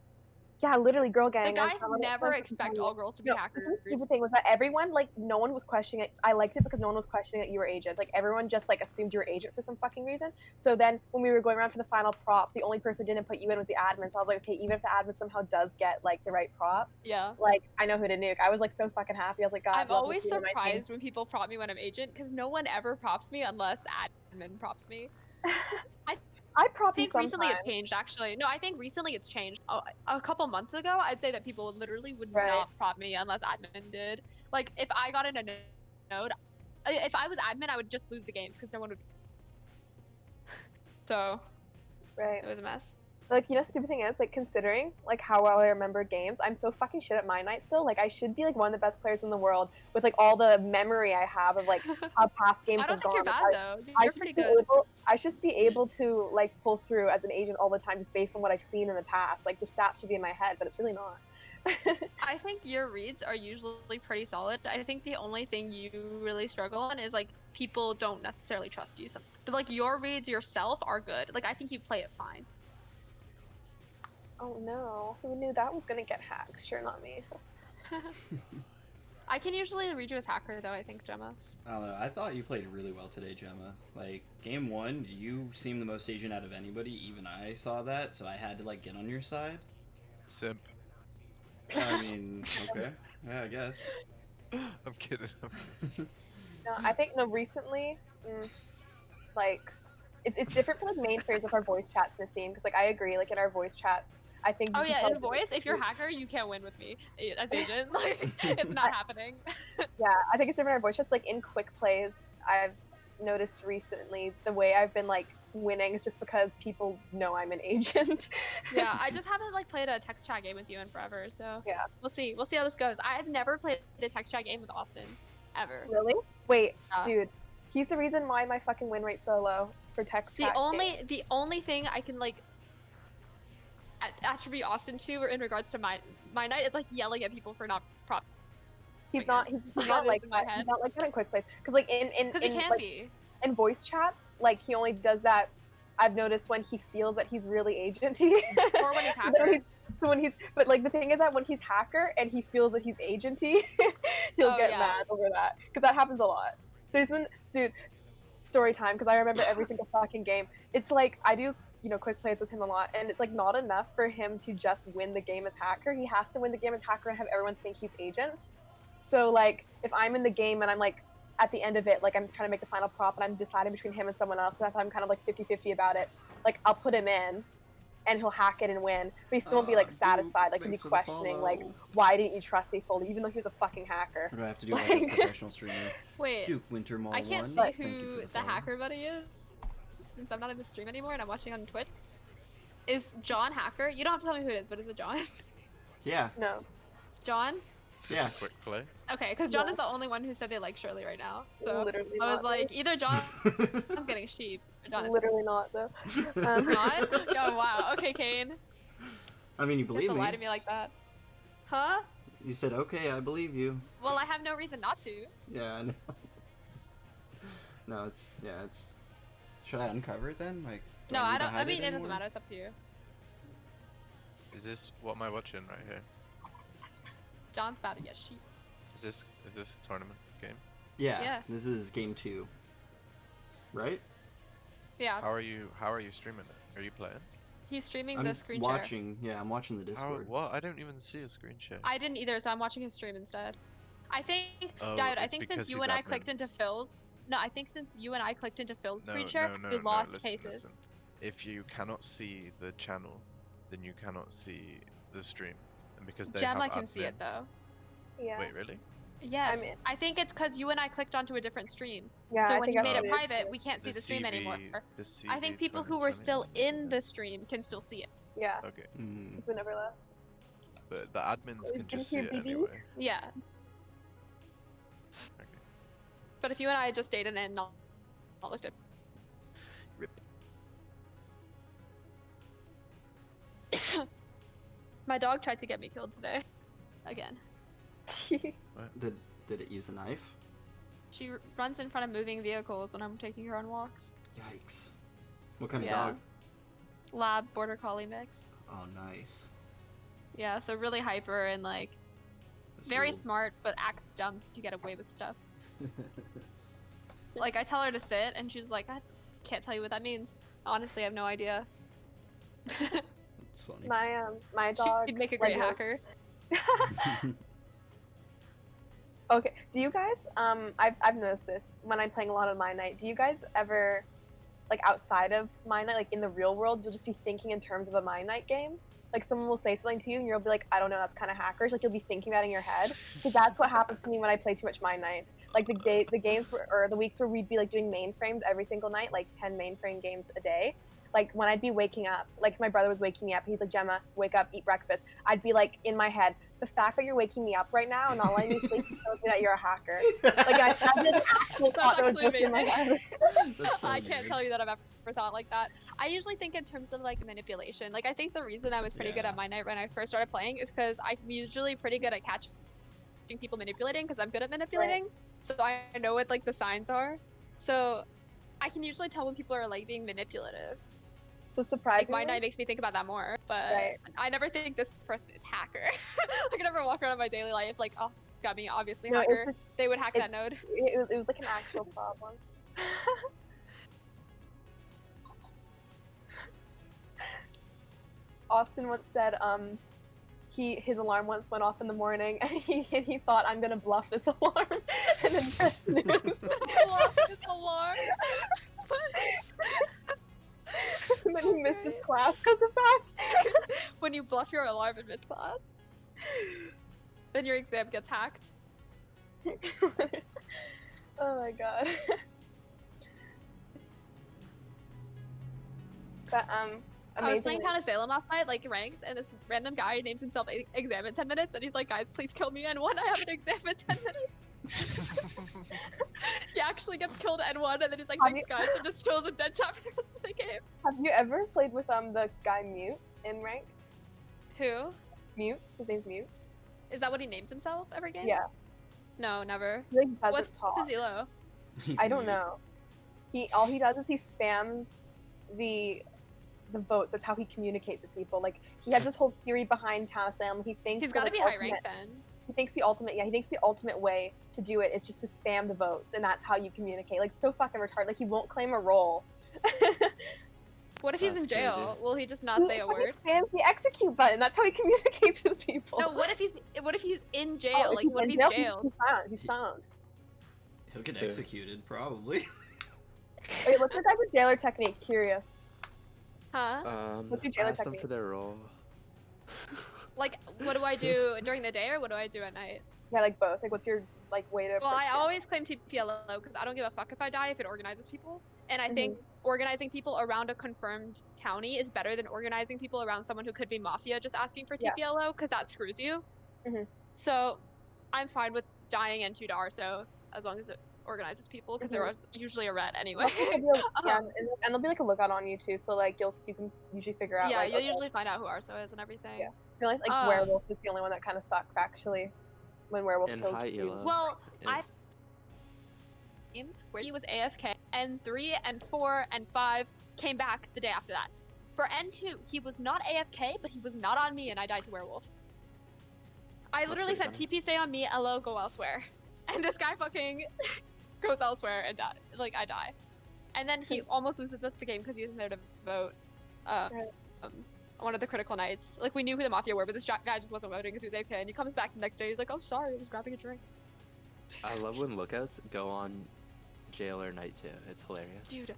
Yeah, literally girl gang. The and guys someone- never someone- expect all girls to be No, hackers. the stupid thing was that everyone, like, no one was questioning it. I liked it because no one was questioning that you were agent. Like, everyone just, like, assumed you were agent for some fucking reason. So then, when we were going around for the final prop, the only person who didn't put you in was the admin. So I was like, okay, even if the admin somehow does get, like, the right prop, Yeah. like, I know who to nuke. I was, like, so fucking happy. I was like, God, I'm love always this team on my team. surprised when people prop me when I'm agent, because no one ever props me unless admin props me. I prop I you think recently sometimes. it's changed, actually. No, I think recently it's changed. A couple months ago, I'd say that people literally would Right. not prop me unless admin did. Like, if I got in a node, if I was admin, I would just lose the games because no one would. So, Right. it was a mess. Like, you know, stupid thing is, like, considering, like, how well I remember games, I'm so fucking shit at MINDNIGHT still. Like, I should be, like, one of the best players in the world with, like, all the memory I have of, like, how past games I don't have think gone. you're bad, Like, though. I You're should pretty be good. I should just be able to, like, pull through as an agent all the time just based on what I've seen in the past. Like, the stats should be in my head, but it's really not. I think your reads are usually pretty solid. I think the only thing you really struggle on is, like, people don't necessarily trust you. But, like, your reads yourself are good. Like, I think you play it fine. Oh, no. Who knew that was gonna get hacked? Sure, not me. I can usually read you as hacker, though, I think, Gemma. I don't know. I thought you played really well today, Gemma. Like, game 1, you seemed the most agent out of anybody. Even I saw that, so I had to, like, get on your side. Simp. I mean, okay. Yeah, I guess. I'm kidding. No, I think, no, recently, like, it's different for, like, main frames of our voice chats in the scene, because, like, I agree, like, in our voice chats, I think... Oh you can yeah, tell in the voice, if you're a difference. hacker, you can't win with me as agent. Like, it's not happening. Yeah, I think it's different in our voice chats. Like, in quick plays, I've noticed recently the way I've been, like, winning is just because people know I'm an agent. Yeah, I just haven't, like, played a text chat game with you in forever, so... Yeah. We'll see how this goes. I've never played a text chat game with Austin. Ever. Really? Wait, Yeah. dude. He's the reason why my fucking win rate's so low for text chat games. The only thing I can, like, attribute Austin to in regards to my night is, like, yelling at people for not prop. He's yeah. not. He's That not is like in my that. head. He's not like that in quick plays. Because like in Because he can't like, be. in voice chats, like he only does that I've noticed when he feels that he's really agenty. Or when he's hacker. But like the thing is that when he's hacker and he feels that he's agenty, he'll Oh, get yeah. mad over that because that happens a lot. There's been, dude, story time because I remember every single fucking game. It's like I do, quick plays with him a lot, and it's like not enough for him to just win the game as hacker. He has to win the game as hacker and have everyone think he's agent. So like if I'm in the game and I'm like at the end of it, like I'm trying to make the final prop and I'm deciding between him and someone else, so if I'm kind of like 50-50 about it, like I'll put him in and he'll hack it and win, but he still won't be like satisfied. Like he'll be thanks for the questioning like, follow. why didn't you trust me fully, even though he was a fucking hacker. What do I have to do like a professional streamer? Wait, Duke Wintermall I can't 1. see Thank you who for the follow. hacker buddy is since I'm not in the stream anymore and I'm watching on Twitch. Is John hacker? You don't have to tell me who it is, but is it John? Yeah, No. John? yeah. Quick play. Okay, because John Yeah. is the only one who said they like Shirley right now. So Literally I was not, like, though. either John's getting sheep or John is Literally not though. not. Oh wow. Okay, Kane. I mean, you You have believe to me. lie to me like that. Huh? You said, okay, I believe you. Well, I have no reason not to. Yeah, I know. No, it's, yeah, it's... Should I uncover it then? Like, do No, need I to don't. I hide mean, it doesn't anymore? matter. It's up to you. Is this what am I watching right here? John's about to get sheep. Is this a tournament game? Yeah, Yeah. this is game 2. Right? Yeah, How are you streaming it? Are you playing? he's streaming I'm the screen share. watching, yeah, I'm watching the How, Discord. what? I don't even see a screen share. I didn't either, so I'm watching his stream instead. I think, Oh, Dad, I it's think because since you he's and I admin. clicked into Phil's, no, I think since you and I clicked into Phil's No, screen share, no, we no, lost listen, cases. listen. If you cannot see the channel, then you cannot see the stream. And because they Gemma have can see admin- it though. Yeah. Wait, really? Yes, in. I think it's because you and I clicked onto a different stream. Yeah, so I when think you I made saw it it. private, we can't see the stream anymore. The CV I think people who were 2020 still in something? the stream can still see it. Yeah, Okay, Mm. because we never left. but the admins Is can it just see here, it BB? anyway. Yeah, Okay. but if you and I had just stayed in and not looked at Rip. my dog tried to get me killed today. Again. Did it use a knife? She runs in front of moving vehicles when I'm taking her on walks. Yikes. What kind of Yeah. dog? Lab border collie mix. Oh, nice. Yeah, so really hyper and like That's very real- smart, but acts dumb to get away with stuff. Like I tell her to sit, and she's like, I can't tell you what that means. Honestly, I have no idea. That's funny. My dog. She'd make a great like, hacker. Okay, do you guys, I've noticed this when I'm playing a lot of MINDNIGHT, do you guys ever, like outside of MINDNIGHT, like in the real world, you'll just be thinking in terms of a MINDNIGHT game? Like someone will say something to you and you'll be like, I don't know, that's kind of hackerish. Like you'll be thinking that in your head. Because that's what happens to me when I play too much MINDNIGHT. Like the games or the weeks where we'd be like doing mainframes every single night, like 10 mainframe games a day. Like when I'd be waking up, like my brother was waking me up, he's like, Gemma, wake up, eat breakfast. I'd be like in my head, the fact that you're waking me up right now and not letting me sleep tells me that you're a hacker. Like I had this actual That's thought that was actually just in my amazing. head. That's so I can't weird. tell you that I've ever thought like that. I usually think in terms of like manipulation. Like I think the reason I was pretty good Yeah. at MINDNIGHT when I first started playing is because I'm usually pretty good at catching people manipulating because I'm good at manipulating. So I know what like the signs are. So I can usually tell when people are like being manipulative. So Like surprisingly, MINDNIGHT makes me think about that more. But Right. I never think this person is hacker. I can never walk around in my daily life like, oh, this got me obviously no, it's hacker. just, They would hack it- that node. it was like an actual problem. Austin once said his alarm once went off in the morning and he thought, I'm gonna bluff this alarm and then press snooze. It's alarm. And then he missed his class because of that. When you bluff your alarm and miss class, then your exam gets hacked. Oh my god. But I was playing amazingly, Town of Salem last night, like ranked, and this random guy names himself exam in 10 minutes, and he's like, guys, please kill me N1, I have an exam in 10 minutes. He actually gets killed at N1, and then he's like, Have thanks you- guys, and just chills in dead chat for the rest of the game. have you ever played with the guy Mute in ranked? Who? Mute? His name's Mute? Is that what he names himself every game? Yeah. No, never. He like doesn't What's talk. his elo? He's I don't mute. know. All he does is he spams the votes. That's how he communicates with people. Like he has this whole theory behind Town of Salem. He thinks He's the, got to like, be high ultimate- ranked then. He thinks the ultimate, he thinks the ultimate way to do it is just to spam the votes, and that's how you communicate. Like, so fucking retarded. Like, he won't claim a role. What if he's That's in jail? crazy. Will he just not say a word? He spams the execute button. That's how he communicates with people. No, what if he's in jail? Oh, Like, what if in he's jail, jailed? He's silent. He's silent. He'll get Yeah. executed, probably. Wait, what's your type of jailer technique? Curious. Huh? What's your jailer ask them technique? for their role. Like, what do I do during the day or what do I do at night? Yeah, like both. Like, what's your like way to? Well, approach I it? always claim TPLO because I don't give a fuck if I die if it organizes people. And I think Mm-hmm. organizing people around a confirmed county is better than organizing people around someone who could be mafia just asking for Yeah. TPLO because that screws you. Mhm. So I'm fine with dying into to Arso as long as it organizes people because there Mhm. was usually a red anyway. There'll be a- yeah, and there'll be like a lookout on you too. So like you can usually figure out. Yeah, like, you'll okay, usually find out who Arso is and everything. Yeah. I feel like werewolf is the only one that kind of sucks actually. When werewolf And kills high you. elo. Well, Yeah. where he was AFK, and 3 and 4 and 5 came back the day after that. For N2, he was not AFK, but he was not on me, and I died to werewolf. I That's literally said, pretty TP stay on me, LO go elsewhere. And this guy fucking goes elsewhere and die. Like, I die. And then he almost loses us the game because he isn't there to vote. One of the critical nights. Like, we knew who the mafia were, but this guy just wasn't voting because he was AFK. And he comes back the next day, he's like, oh, sorry, I was grabbing a drink. I love when lookouts go on jailer night too. It's hilarious. Dude, It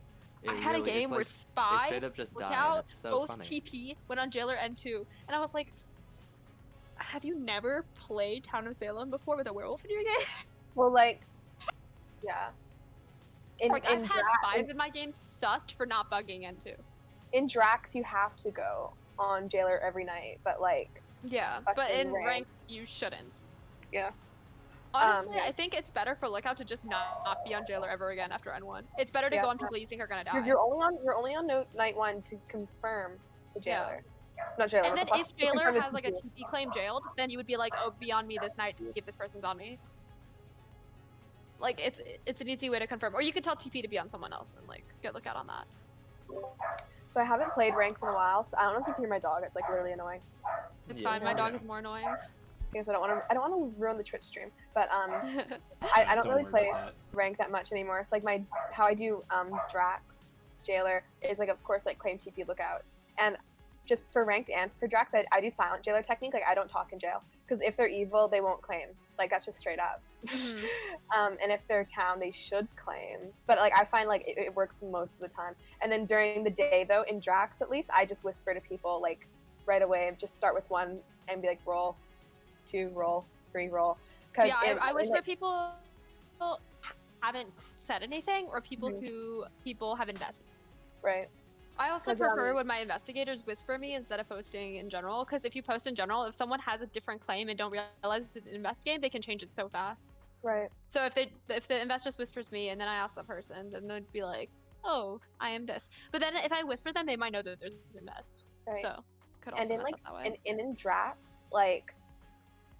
I had a really- it's game where like, they Spy, straight up just die, and Lookout, it's so both funny. TP, went on Jailer N2, and I was like, have you never played Town of Salem before with a werewolf in your game? Well, like, yeah. Like, I've had spies in my games sussed for not bugging N2. In Drax, you have to go on jailer every night, but like, Yeah, Fucking but in ranked. ranked, you shouldn't. yeah. Honestly, Yeah. I think it's better for Lookout to just not be on Jailer ever again after N1. It's better to Yeah, go on no. people you think are gonna die. You're only on night one to confirm the Yeah. jailer. Not jailer. And what then the fuck? if To Jailer confirm the has like a TP. TP claim jailed, then you would be like, oh, be on me this night to see if this person's on me. Like, it's an easy way to confirm. Or you could tell TP to be on someone else and like get Lookout on that. So I haven't played ranked in a while, so I don't know if you can hear my dog. It's like literally annoying. It's Yeah. fine. My dog Yeah. is more annoying. Because I don't want to ruin the Twitch stream, but I don't really worry play about that. rank that much anymore. So like how I do Drax jailer is like of course like claim TP lookout, and just for ranked and for Drax I do silent jailer technique. Like I don't talk in jail because if they're evil they won't claim. Like that's just straight up. Mhm. And if they're town they should claim. But like I find like it works most of the time. And then during the day though in Drax at least I just whisper to people like right away. Just start with 1 and be like roll, 2 roll, 3 roll. Yeah, I whisper people haven't said anything or people Mhm. who people have invested. Right. I also 'Cause, prefer when my investigators whisper me instead of posting in general, because if you post in general, if someone has a different claim and don't realize it's an invest game, they can change it so fast. Right. So if the invest just whispers me and then I ask the person, then they'd be like, oh, I am this. But then if I whisper them, they might know that there's invest. Right. So could also And in mess like up that way. in Drax, like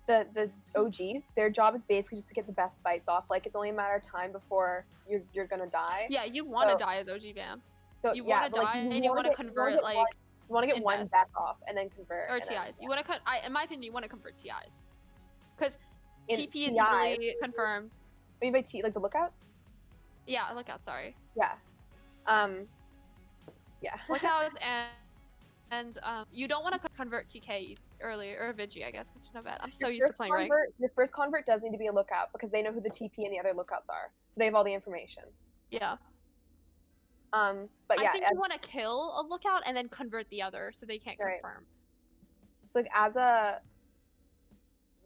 the OGs, their job is basically just to get the best bites off. Like it's only a matter of time before you're gonna die. Yeah, you want to So- die as OG Vamp. So You yeah, want to but, like, die and you want to convert get like you want to get one invest. bet off and then convert. or and then- TIs. You want to in my opinion, you want to convert TIs, because In TP is TIs, easily confirmed. What do you mean by like the lookouts? Yeah, lookout. Sorry, Yeah. Yeah. lookout and you don't want to convert TK early or Vigi, I guess, because there's no bet. I'm so Your used to first playing rank. Your first convert does need to be a lookout because they know who the TP and the other lookouts are, so they have all the information. Yeah. But yeah, I think you want to kill a lookout and then convert the other so they can't Right. confirm. so like as a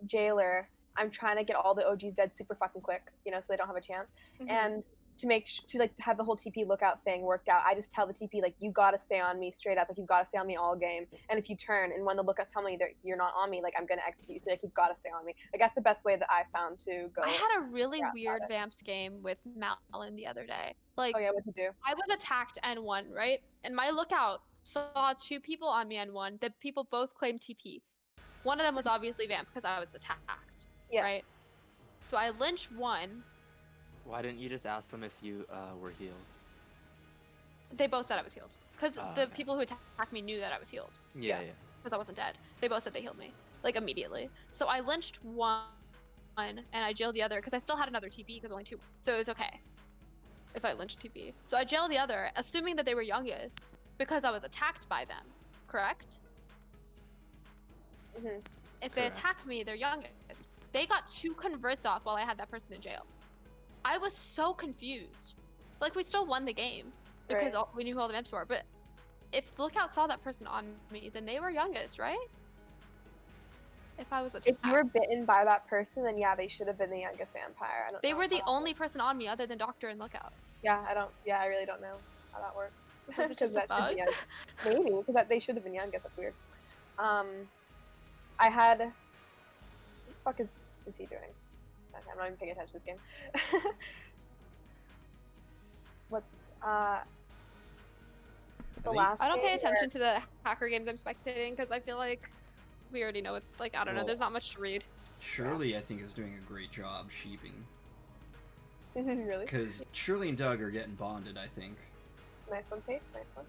jailer, I'm trying to get all the OGs dead super fucking quick, so they don't have a chance. Mhm. And to make to like have the whole TP lookout thing worked out, I just tell the TP like you gotta stay on me straight up, like you've gotta stay on me all game. And if you turn and when the lookouts tell me that you're not on me, like I'm gonna execute you, so like you've gotta stay on me. Like that's the best way that I found to go. I had a really Yeah, weird got Vamps game with Malin the other day. Like, Oh yeah, what to do? I was attacked N1, right? And my lookout saw 2 people on me N1. The people both claimed TP. One of them was obviously Vamp because I was attacked. Yeah. Right? So I lynched one. Why didn't you just ask them if you were healed? They both said I was healed. because Oh, the okay. people who attacked me knew that I was healed. Yeah, yeah. Because I wasn't dead. They both said they healed me, like immediately. So I lynched one, and I jailed the other because I still had another TP because only 2. So it was okay if I lynched TP. So I jailed the other, assuming that they were youngest, because I was attacked by them. Correct? Mhm. If they Correct. attacked me, they're youngest. They got 2 converts off while I had that person in jail. I was so confused. Like, we still won the game because Right. we knew who all the imps were. But if Lookout saw that person on me, then they were youngest, right? If I was If attacked. you were bitten by that person, then yeah, they should have been the youngest vampire. I don't They know were the how that only works. person on me other than Doctor and Lookout. Yeah, I don't. Yeah, I really don't know how that works. Was it just a that should bug? be young- Maybe because that they should have been youngest. That's weird. I had. What the fuck is he doing? Okay, I'm not even paying attention to this game. What's the think- last? I don't pay game where- attention to the hacker games I'm spectating because I feel like we already know it. Like, I don't know, Well- there's not much to read. Shirley, I think, is doing a great job sheeping. really? Because Shirley and Doug are getting bonded, I think. Nice one, Pace. Nice one.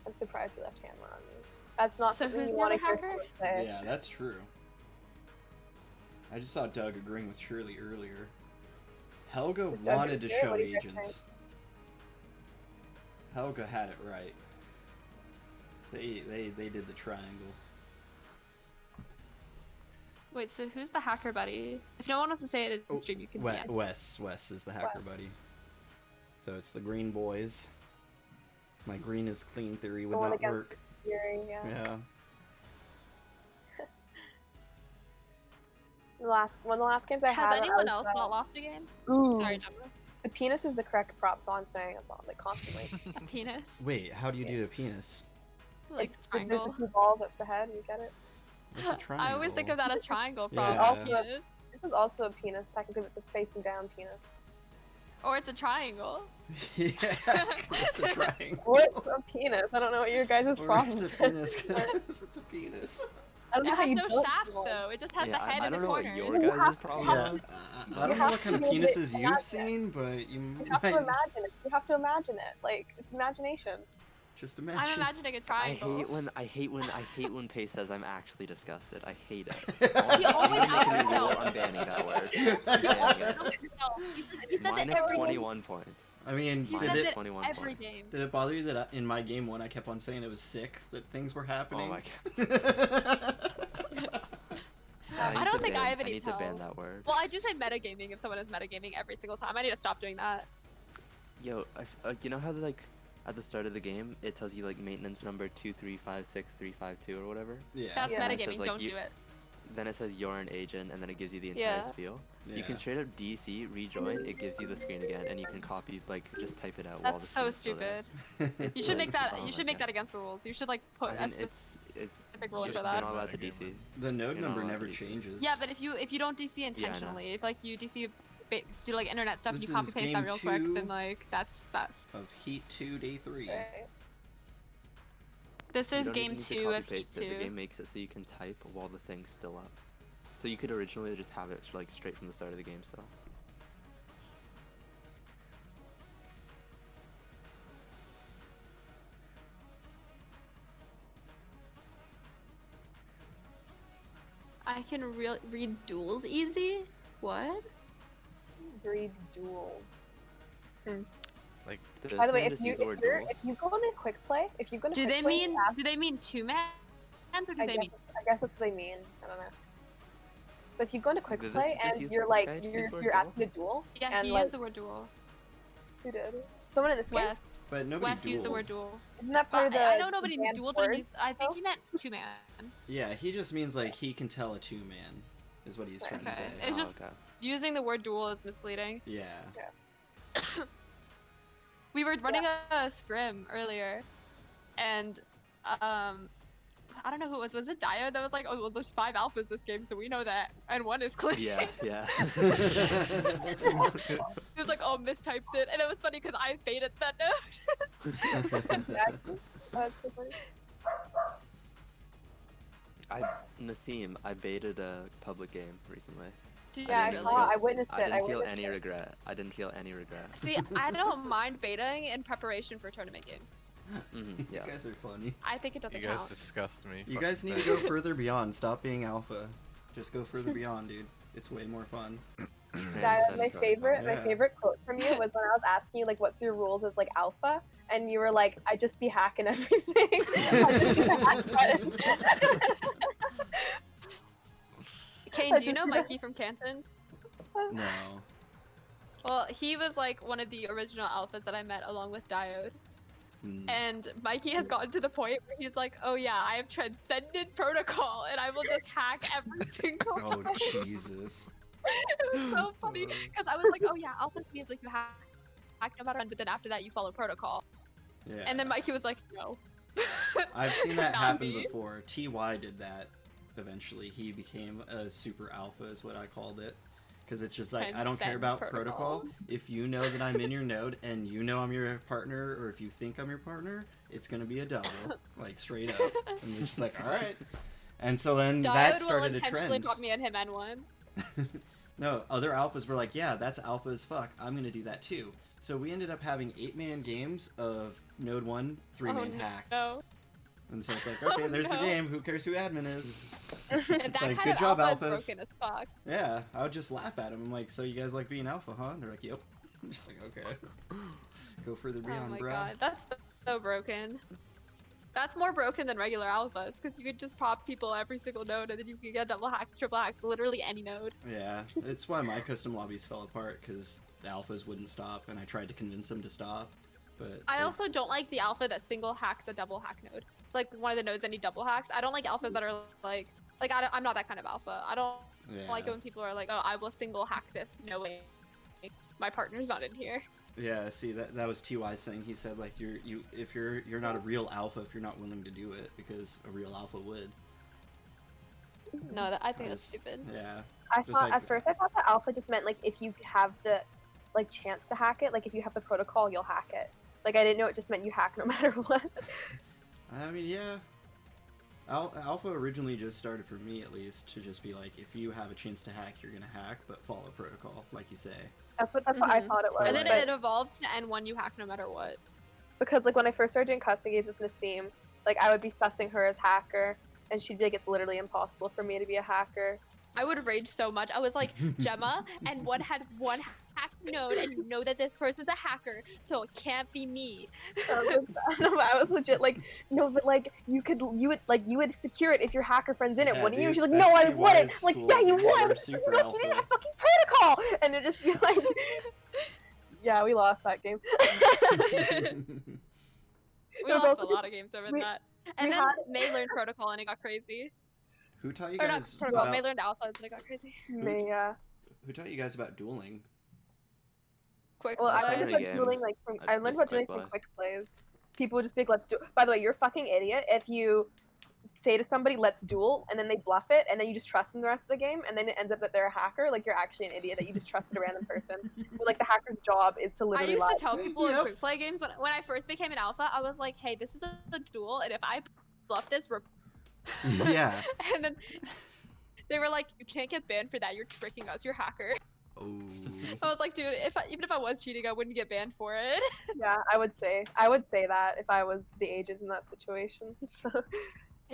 I'm surprised you left Hammer on me. That's not So something who's you the want to other hear hacker? someone say. Yeah, that's true. I just saw Doug agreeing with Shirley earlier. Helga Was Doug wanted to good? show What do you guys agents. Helga had it right. They did the triangle. Wait, so who's the hacker buddy? If no one wants to say it in Oh, the stream, you can We- DM. Wes is the hacker Wes. buddy. So it's the green boys. My green is clean theory would Going not against work. Fury, yeah. Yeah. One of the last games I had. Has I anyone was, else not lost a game? Ooh, Sorry, Gemma. the penis is the correct prop. That's all I'm saying. That's all. Like constantly. A penis? Wait, how do you do a penis? Like There's triangle. the 2 balls. That's the head. You get it. What's a triangle? I always think of that as triangle Yeah. probably. Also- This is also a penis. Technically, it's a facing down penis. Or it's a triangle. Yeah, 'cause it's a triangle. What's a penis? I don't know what your guys' Or problem it's a is. penis 'cause it's a penis. I don't It know how has you no do it, shaft people. though. It just has Yeah, the head I in the don't know what corner. your You guys' have- problem Yeah, is. I don't know have what kind of to be able to penises you've imagine. seen, but you You have to might imagine it. You have to imagine it. Like it's imagination. just I'm imagine. imagining a I triangle. hate when Pace says I'm actually disgusted. I hate it. He always You're making me asks roll. no. I'm banning that word. He I'm banning it. always- no, he says it Minus every 21 points. I mean, He did says it it 21 every points. game. did it bother you that in my game one I kept on saying it was sick that things were happening? my I don't think I have any I need to ban tells. that word. Well, I do say metagaming if someone is metagaming every single time. I need to stop doing that. Yo, you know how like at the start of the game it tells you like maintenance number 2356352 or whatever. Yeah. That's Yeah. It says, metagaming. like, Don't you- do it. Then it says you're an agent, and then it gives you the entire Yeah. spiel. Yeah. You can straight up DC, rejoin, it gives you the screen again, and you can copy, like, just type it out while the That's so screen's still there. stupid. It's You should like- make that. oh You my should make God. that against the rules. You should like put I a mean, specific it's ruling you're for that. not allowed to DC. The node You're not number allowed to never DC. changes. Yeah, but if you don't DC know. intentionally, if like you DC do like internet stuff and This you copy is paste game that real quick, 2. then like that's sus. Of Heat 2 Day 3. Right. This You is don't game even need to 2 copy of Heat paste it. The 2. game makes it so you can type while the thing's still up. So you could originally just have it like straight from the start of the game still. I can read duels easy. What? Breed duels. Does By the way, man if just you use the word if, you're, duels? if you go into quick play, if you go into Do quick they play, mean ask- do they mean two mans or do I they guess, mean? I guess that's what they mean. I don't know. But if you go into quick Did this play just and use- you're this like guy just you're, use the word you're duel? asking a duel, Yeah, and he like used the word duel. who did? Someone in this game. Wes. But nobody Wes used the dueled. word duel. Isn't that part But of the? I know nobody advanced dueled, but word? he used, I think though? he meant two man. Yeah, he just means like he can tell a 2-man, is what he's trying to Okay. say. It's Oh, just- okay. Using the word duel is misleading. Yeah. We were running a scrim earlier, and I don't know who it was. Was it Dio that was like, "Oh, well, there's 5 alphas this game, so we know that, and 1 is clean." Yeah, yeah. He was like, "Oh, mistyped it," and it was funny because I baited that note. Exactly. That's so funny. Nassim, I baited a public game recently. Did Yeah, you I didn't really? saw. I witnessed I it. didn't feel witnessed any it. regret. I didn't feel any regret. See, I don't mind baiting in preparation for tournament games. Yeah. You guys are funny. I think it You doesn't guys count. disgust me. You fucking guys need to thing. go further beyond. Stop being alpha. Just go further beyond, dude. It's way more fun. That Transcend my protocol. favorite, Yeah. quote from you was when I was asking you like, "What's your rules as like alpha?" and you were like, "I just be hacking everything. I just be the hack button." Kane, do you know Mikey from Canton? No. Well, he was like one of the original alphas that I met along with Diode. Hmm. And Mikey has gotten to the point where he's like, oh yeah, I have transcended protocol and I will just hack every single Oh time. Jesus. It was so funny because I was like, oh yeah, alpha means like you hack no matter what, but then after that you follow protocol. Yeah. And then Mikey was like, no. I've seen that Not happen me. before. TY did that. Eventually, he became a super alpha, is what I called it. Because it's just like, I don't care Transcend about protocol. protocol. If you know that I'm in your node and you know I'm your partner, or if you think I'm your partner, it's gonna be a double, like straight up. And it's just like, all right. And so then Diode that will started a intentionally trend. drop me and him N1. No, other alphas were like, yeah, that's alpha as fuck. I'm gonna do that too. So we ended up having 8-man games of node 1, 3-man hacked. No. And so it's like, okay, there's the no. game. Who cares who admin is? And It's that like, kind good of job, alpha alphas. is broken as fuck. Yeah, I would just laugh at them. I'm like, so you guys like being alpha, huh? And they're like, yep. I'm just like, okay. Go further beyond, Oh my bro. god, that's so broken. That's more broken than regular alphas, because you could just pop people every single node and then you can get double hacks, triple hacks, literally any node. Yeah, it's why my custom lobbies fell apart, because the alphas wouldn't stop, and I tried to convince them to stop. But I also don't like the alpha that single hacks a double hack node. Like one of the nodes that need double hacks. I don't like alphas that are like I'm not that kind of alpha. I don't like it when people are like, oh, I will single hack this. No way, my partner's not in here. Yeah, see that was TY's thing. He said like you're not a real alpha if you're not willing to do it, because a real alpha would. No, I think that's Just- stupid. Yeah. I Just thought like- at first I thought that alpha just meant like if you have the like chance to hack it, like if you have the protocol, you'll hack it. Like I didn't know it just meant you hack no matter what. I mean, yeah. Alpha originally just started for me, at least, to just be like, if you have a chance to hack, you're gonna hack, but follow protocol, like you say. That's what I Mhm. thought it was. And then but- it evolved to N1 you hack no matter what. because like when I first started doing custom games with Nassim, like I would be sussing her as hacker, and she'd be like, it's literally impossible for me to be a hacker. I would rage so much. I was like, Gemma, and one had one hacked node, and you know that this person's a hacker, so it can't be me. I was legit like, no, but like you would secure it if your hacker friend's in it, Yeah, wouldn't you? dude, She's like, that's no, I TY's wouldn't. I'm like, school. yeah, you They were would. super You alpha. need a fucking protocol, and it just be like, yeah, we lost that game. We It was lost a also- lot of games over we- that. And we then had- May learned protocol, and it got crazy. Who taught you Or not guys protocol, about, May learned alpha, and it got crazy. Yeah. who taught you guys about dueling? Quick. Well, I That's learned not a about game. dueling like from I I learned just about quick dueling from play. quick plays. People would just be like, let's do. By the way, you're a fucking idiot if you say to somebody, let's duel, and then they bluff it, and then you just trust them the rest of the game, and then it ends up that they're a hacker. Like you're actually an idiot that you just trusted a random person. But, like the hacker's job is to I literally used lie. to tell people in Yep. quick play games when I first became an alpha, I was like, hey, this is a duel, and if I bluff this, Yeah. and then they were like, you can't get banned for that, you're tricking us, you're a hacker. Oh. I was like, dude, even if I was cheating, I wouldn't get banned for it. Yeah, I would say that if I was the agent in that situation. So,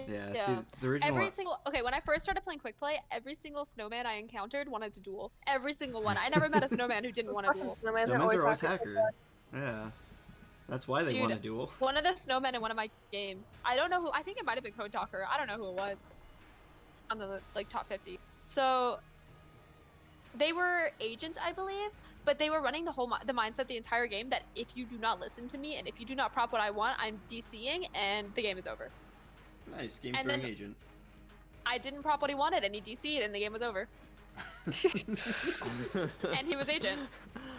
Yeah. See, the original. Every single when I first started playing quick play, every single snowman I encountered wanted to duel. Every single one. I never met a snowman who didn't want to duel. snowmen Snowmans are always hackers. hacker. Yeah. That's why they Dude. want to duel. One of the snowmen in one of my games. I don't know who. I think it might have been Code Talker. I don't know who it was. On the like top 50. So they were agents, I believe, but they were running the whole the mindset the entire game that if you do not listen to me and if you do not prop what I want, I'm DCing and the game is over. Nice game And throwing then- agent. I didn't prop what he wanted and he DC'd and the game was over. And he was agent.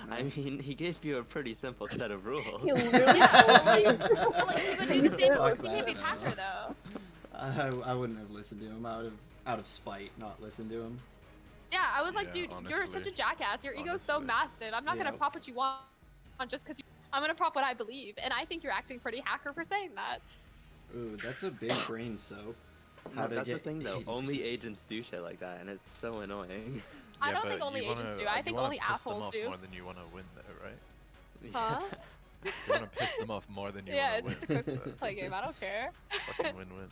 I mean, he gave you a pretty simple set of rules. He literally Yeah, told well, me- But like he would do the same Fuck thing if he's that. hacker though. I wouldn't have listened to him. I would have, out of spite, not listened to him. Yeah, I was like, Yeah, dude, you're such honestly. a jackass. Your ego's so Honestly. massive. I'm not Yeah. gonna prop what you want just because I'm gonna prop what I believe. And I think you're acting pretty hacker for saying that. Ooh, that's a big brain soap. How to That's the get thing though. 80%. Only agents do shit like that, and it's so annoying. I Yeah, don't think but only you agents wanna- do. I you think wanna only piss them assholes off do. more than you want to win, though, right? Huh? You want to piss them off more than you Yeah, want it's to just a win. quick So play game. I don't care. fucking win-win.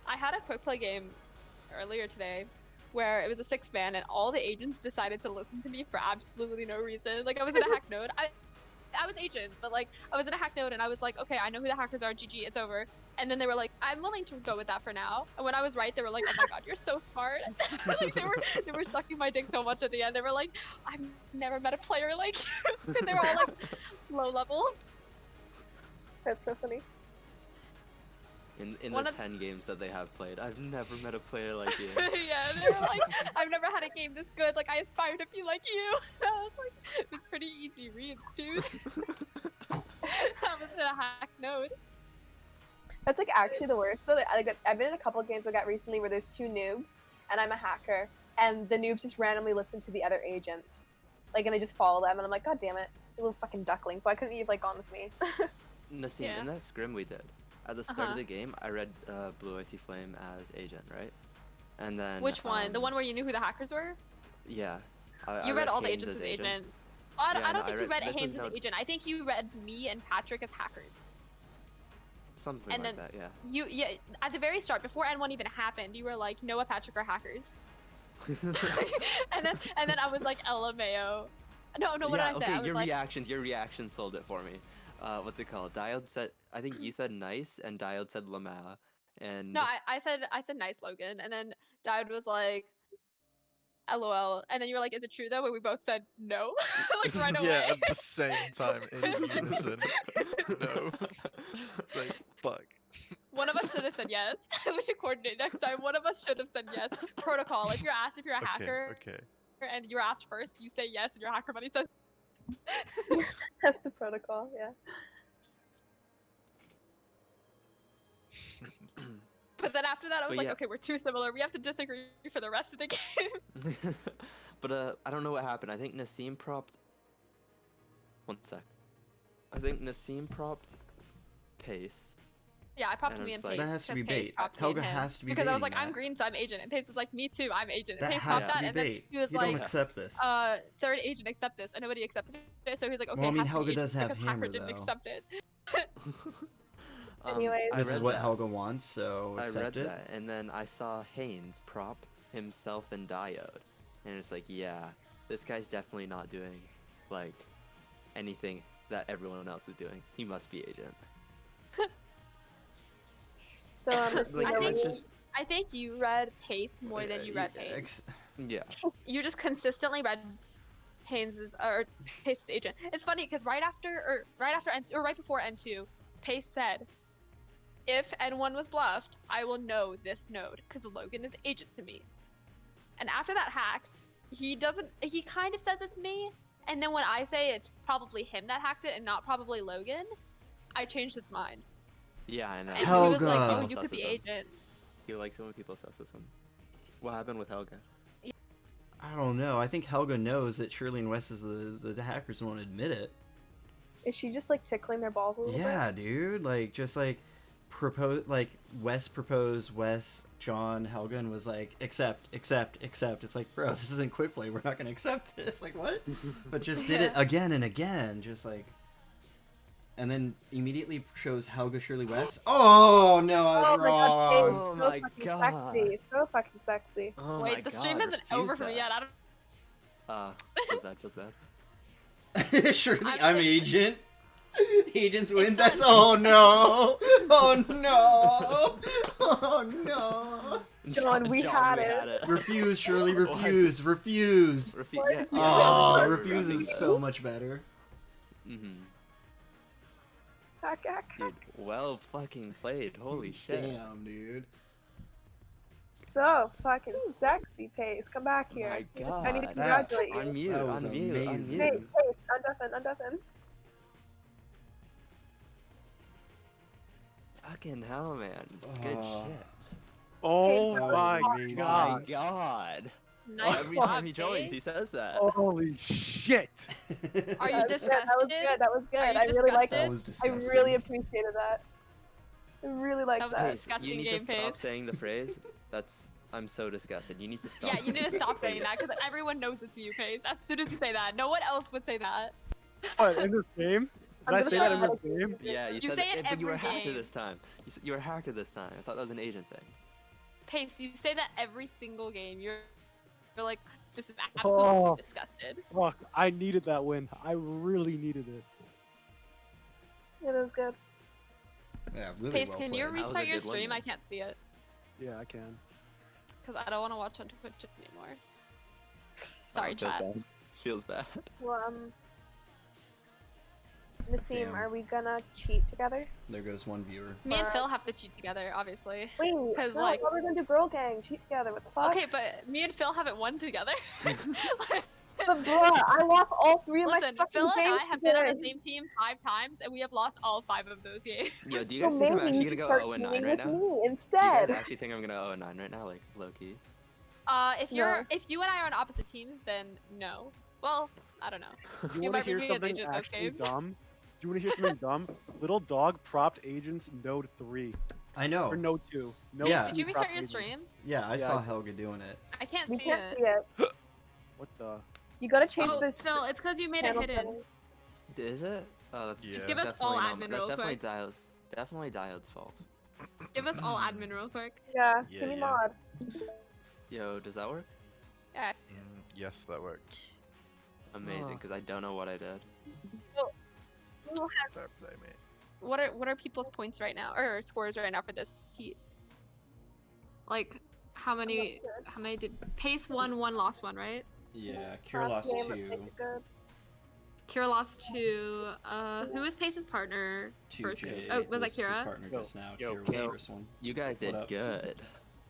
I had a quick play game earlier today where it was a 6-man and all the agents decided to listen to me for absolutely no reason. Like I was in a hack node. I was agent, but like I was in a hack node and I was like, okay, I know who the hackers are. GG, it's over. And then they were like, I'm willing to go with that for now. And when I was right, they were like, oh my god, you're so smart. Like, they were sucking my dick so much at the end. They were like, I've never met a player like you. And they were all like low levels. That's so funny. In One the of- 10 games that they have played, I've never met a player like you. Yeah, they were like, I've never had a game this good. Like, I aspire to be like you. I was like, it was pretty easy reads, dude. I was in a hack node. That's like actually the worst. Though. Like, I've been in a couple of games I got recently where there's 2 noobs and I'm a hacker, and the noobs just randomly listen to the other agent, like, and they just follow them, and I'm like, god damn it, you little fucking ducklings! Why couldn't you have like gone with me? Nassim, Yeah. in that scrim we did, at the start of the game, I read Blue Icy Flame as agent, right? And then Which one? The one where you knew who the hackers were? Yeah. You read all the Haynes agents as agent. I Yeah, don't no, I think you read- read this Haynes is as no- agent. I think you read me and Patrick as hackers. Something And like then- that, yeah. Yeah, at the very start, before N1 even happened, you were like, Noah, Patrick are hackers. and then I was like, LMAO. No, what yeah, did I say? okay, I was your like, reactions sold it for me. What's it called? Diode said, I think you said nice, and Diode said Lamau. And no, I said nice Logan, and then Diode was like, LOL, and then you were like, is it true though? And we both said no, like right away. Yeah, at the same time in unison. No. Like, fuck. One of us should have said yes. We should coordinate next time. One of us should have said yes. Protocol. If you're asked if you're a hacker Okay. and you're asked first, you say yes, and your hacker buddy says. That's the protocol. Yeah. But then after that, I was But like, yeah. okay, we're too similar. We have to disagree for the rest of the game. But I don't know what happened. I think Nassim propped. One sec. I think Nassim propped Pace. Yeah, I propped And me it's and like- Pace. That has to be because Pace bait. propped me Helga and him. has to be Because I was like, baiting I'm that. green, so I'm agent. And Pace was like, me too, I'm agent. And That Pace has popped to that, be and then bait. he was You like, don't accept this. third agent accept this, and nobody accepted it. So he was like, okay, Well, I mean, it has to Helga be does agent have because hacker hammer, didn't though. accept it. Anyways. I This is read what that. Helga wants, so I read accept it. that, and then I saw Haynes prop himself and Diode, and it's like, yeah, this guy's definitely not doing like anything that everyone else is doing. He must be agent. So Like, I you know, let's when just I think you read Pace more than you read Haynes. yeah. You just consistently read Haynes's or Pace's agent. It's funny because right before N2, Pace said, "If N1 was bluffed, I will know this node because Logan is agent to me." And after that hacks, he doesn't. He kind of says it's me, and then when I say it's probably him that hacked it and not probably Logan, I changed his mind. Yeah, I know. And he was like, Helga. "Oh, you could be agent." He likes it when people suss him. What happened with Helga? I don't know. I think Helga knows that Shirley and Wes is the hackers won't admit it. is she just like tickling their balls a little bit? Yeah, dude. Like, just like Wes proposed, John, Helga, and was like, accept. It's like, bro, this isn't quick play. We're not gonna accept this. Like, what? But just did it again and again, just like. And then immediately shows Helga, Shirley, Wes. Oh no, I was Oh my god, Paige, wrong. Oh so my fucking God. sexy. So fucking sexy. Oh my Wait, the stream God, isn't refuse over for me that. yet. I don't. Feels bad. Shirley, I'm I'm like- agent. Agents win. It's That's not- oh no, oh no, oh no. John, we had it. Refuse, Shirley. Refuse. Refuse. Yeah, Oh, Yeah, refuse is so much better. Mm-hmm. Hack, hack, Dude, hack. well fucking played. Holy shit. Damn, dude. So fucking sexy, Pace. Come back here. My God. I need to That- congratulate you. Unmute, That was unmute, amazing. Hey, unmute. Pace, undeafen. Fucking hell, man. Good Oh. shit. Oh Hey, my amazing. My god. God. Nice Every job, time he joins, Pace. he says that. Holy shit! Are you That was good. That was disgusted? good. That was good. Are you I really liked disgusted? it. That was I disgusting. really appreciated that. I really liked That was that. Pace, disgusting you need to game, stop Pace. saying the phrase. I'm so disgusted. You need to stop. Yeah, you need to saying stop it, saying please. that because everyone knows it's you, Pace. As soon as you say that, no one else would say that. What, in this game? I'm Did I gonna say that in start this game? Yeah, you You said say it but you were a every hacker game. this time. You were a hacker this time. I thought that was an agent thing. Pace, you say that every single game. You're like, this is absolutely Oh. disgusted. Fuck, I needed that win. I really needed it. It was good. Yeah, really Pace, well can played. you That was a restart your good one, stream? then. I can't see it Yeah, I can. because I don't want to watch on Twitch anymore. Sorry, feels chat. bad. Feels bad. Well, Nassim, Damn. are we gonna cheat together? There goes one viewer. Me and Phil have to cheat together, obviously. Wait, 'Cause, no, like- no, we're gonna do girl gang, cheat together. What the fuck? Okay, but me and Phil haven't won together. Like, But bruh, I lost all three of my listen, fucking Phil and I games have been on the today. same team 5 times, and we have lost all 5 of those games. Yo, do you So guys think I'm maybe actually you gonna should go start 0 and 9 teaming right with now? me Do you guys instead. actually think I'm gonna 0 and 9 right now, like low key? If you and I are on opposite teams, then no. Well, I don't know. You You want to might be hear doing as something agent those actually games. dumb? Do you want to hear something dumb? Little dog propped agents node 3. I know. Or node 2. Node Yeah. Did 2 you restart propped your agents. stream? Yeah, I Yeah, saw I- Helga doing it. I can't We see can't it. see it. What the? You gotta change Oh, the Phil, it's because you made it channel hidden. settings. Is it? Oh, that's Yeah. Give us all definitely admin that's real definitely quick. Definitely Diode's fault. Give us all admin real quick. Yeah, Yeah, give me yeah. mod. Yo, does that work? Yeah. Yes, that worked. Amazing, Oh. because I don't know what I did. Fair play, mate. What are people's points right now, or scores right now for this heat? Like, how many did Pace won, one lost one, right? Yeah, Cure Last lost game, let's 2. make it good. Kira lost 2. Who was Pace's partner 2 first? Jay Oh, was that his Kira? partner Yo, just now. yo, Kira was the yo. first one. You guys did What up? good.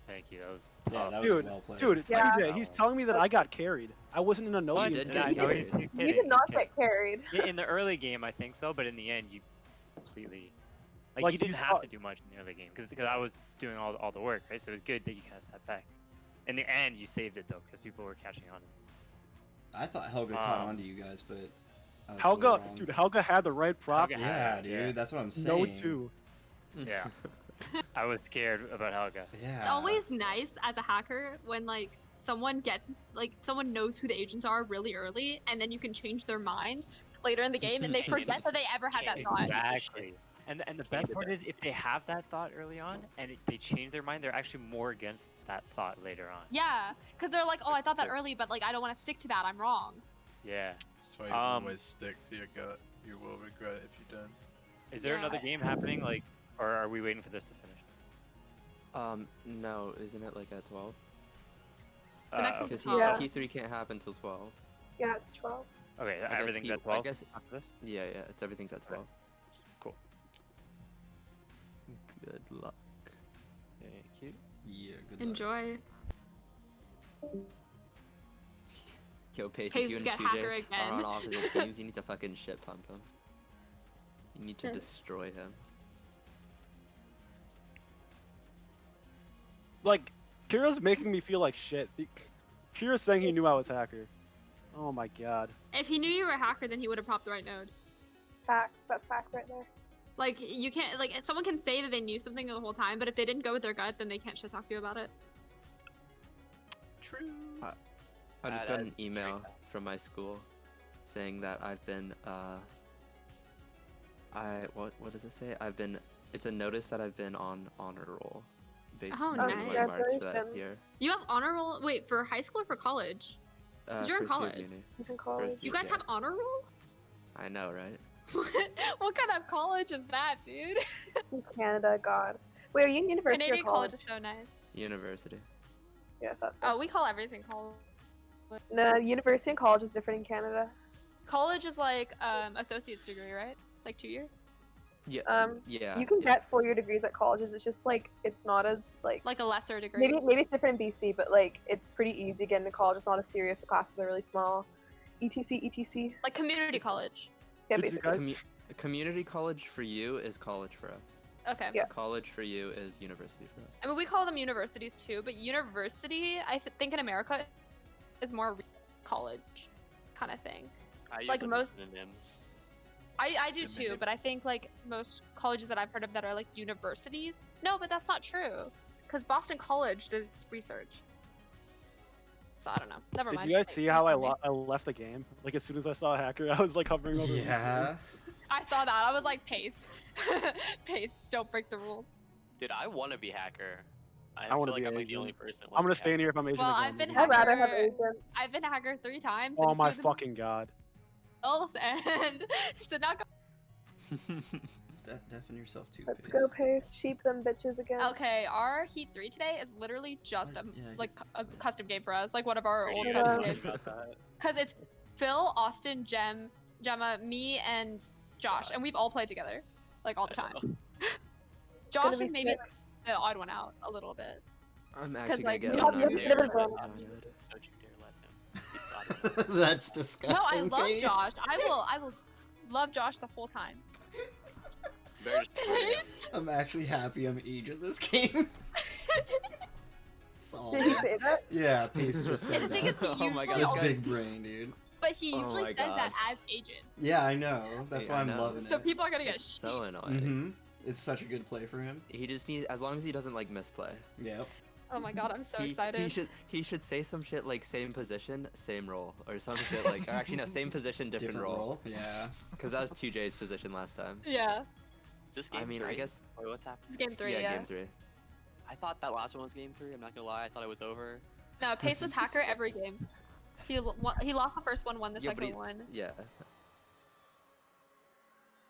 Thank you. That was Yeah, tough. that was Dude, well played. Dude, Yeah. TJ, he's telling me that I got carried. I wasn't in a node. You What? did And get I know carried. he's You kidding, did he's not kidding. get carried. In the early game, I think so, but in the end, you completely Like, you didn't you have thought- to do much in the early game because I was doing all the work, right? So it was good that you kind of sat back. In the end, you saved it though because people were catching on. I thought Helga caught on to you guys, but I was Helga, totally wrong. dude, Helga had the right prop. Helga Yeah, had it, dude, yeah. that's what I'm saying. Node 2. Yeah. I was scared about Helga. Yeah. It's always nice as a hacker when like someone knows who the agents are really early, and then you can change their mind later in the game, and they forget that they ever had that thought. Exactly. And the best part is if they have that thought early on and they change their mind, they're actually more against that thought later on. Yeah, because they're like, oh, I thought that early, but like I don't want to stick to that. I'm wrong. Yeah. That's why you always stick to your gut. You will regret it if you don't. Is there Yeah. another game happening, like, or are we waiting for this to finish? No, isn't it like at 12? The next okay. one- Because Yeah. P3 can't happen till 12. Yeah, it's 12. Okay, guess everything's he- at I 12 guess- after this? Yeah, it's everything's at 12. Cool. Good luck. Thank you. Yeah, good luck. Enjoy. Yo, Pace, Pace if you and get hacker TJ again. are on opposite teams, you need to fucking shit pump him. You need to destroy him. Like, Kira's making me feel like shit. Kira's saying he knew I was hacker. Oh my god. If he knew you were a hacker, then he would have popped the right node. Facts. That's facts right there. Like you can't like someone can say that they knew something the whole time, but if they didn't go with their gut, then they can't shit talk to you about it. True. I just That got is an email from my school saying that I've been what does it say? It's a notice that I've been on honor roll based Oh, because of my marks for that Congratulations. year. You have honor roll. Wait, for high school or for college? You're in first year of college. uni. He's in college. First You year, guys yeah. have honor roll? I know, right? What kind of college is that, dude? In Canada, God. Wait, are you in university Canadian or college? college is so nice. University. Yeah, that's Oh, we call everything college. No, university and college is different in Canada. College is like associate's degree, right? Like 2 year? Yeah. Yeah. You can yeah. get 4-year degrees at colleges. It's just like it's not as like Like a lesser degree. maybe it's different in BC, but like it's pretty easy getting to college. It's not as serious. The classes are really small. etc. Like community college. Yeah, Did you basically. guys- Community college for you is college for us. Okay. Yeah. College for you is university for us. I mean, we call them universities too, but university, think in America, is more college kind of thing. I use Like them most- as synonyms. I do too, Synonym. but I think like most colleges that I've heard of that are like universities. No, but that's not true, because Boston College does research. So I don't know. Never Did mind. you guys see how I Ignore me. I left the game? Like as soon as I saw a hacker, I was like hovering over. the Yeah. I saw that. I was like, pace, pace. Don't break the rules. Dude, I want to be hacker. I wanna feel like be I'm like the agent. only person. that I'm gonna wants to be stay in here if I'm Asian Well, again. I've been I'd rather have Hacker. agent. I've been hacker 3 times. Oh and my 2 of them fucking god. fails, and so not Deafen yourself too. Let's Pace. go, Pace. Sheep them bitches again. okay. Our Heat 3 today is literally just a Yeah, I like a custom game for us, like one of our Pretty old good. custom Yeah. games. about that. Because it's Phil, Austin, Gemma, me, and Josh, and we've all played together, like all the time. Josh gonna is be maybe sick. like, the odd one out a little bit. I'm actually like, gonna you get have- on you our have layer. never done Don't you dare let him. He's got it. That's disgusting. No, I love Pace. Josh. I will love Josh the whole time. Better just get rid of him. I'm actually happy I'm agent this game. Solid. Did he say that? Yeah, Pace just said The thing that. is, he Oh my usually god, This this always- guy's big brain, dude. But he Oh usually my says that God. as agent. Yeah, I know. That's Yeah, why I I'm know. loving So it. people are gonna get It's so sheep. annoying. Mm-hmm. It's such a good play for him. He just needs, as long as he doesn't like misplay. Yep. Oh my god, I'm so He excited. should say some shit like same position, same role, or some shit like, or actually no, same position, different, role. Yeah. Because that was 2J's position last time. Yeah, Is this game I mean, I three? guess Wait, what's happening? it's game 3. yeah, Yeah. game 3. I thought that last one was game 3. I'm not gonna lie. I thought it was over. No, Pace was hacker every game. He lost the first one, won the Yeah, but second he- one. Yeah.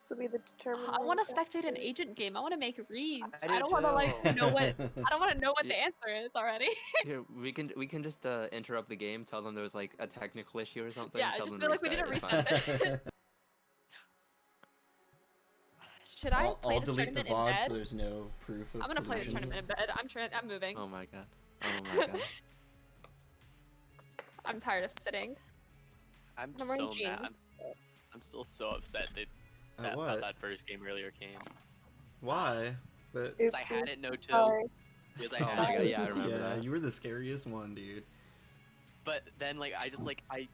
This will be the determinant. I want to spectate an agent game. I want to make reads. I I do don't want to like too. know what. I don't want to know what the Yeah. answer is already. Here, we can just interrupt the game, tell them there was like a technical issue or something. Yeah, tell just them be to like, we didn't restart, it's fine. reset it. Should I play I'll this delete the tournament in VOD bed? so there's no proof of I'm gonna play the collusion. tournament in bed. I'm moving. Oh my god. Oh my god. I'm tired of sitting. I'm I'm wearing so jeans. mad. I'm still so upset that At what? that first game earlier came. Why? But Because I had it no two. Sorry. Because I Oh had my it. god, yeah, I remember yeah, that. you were the scariest one, dude. But then like I just like I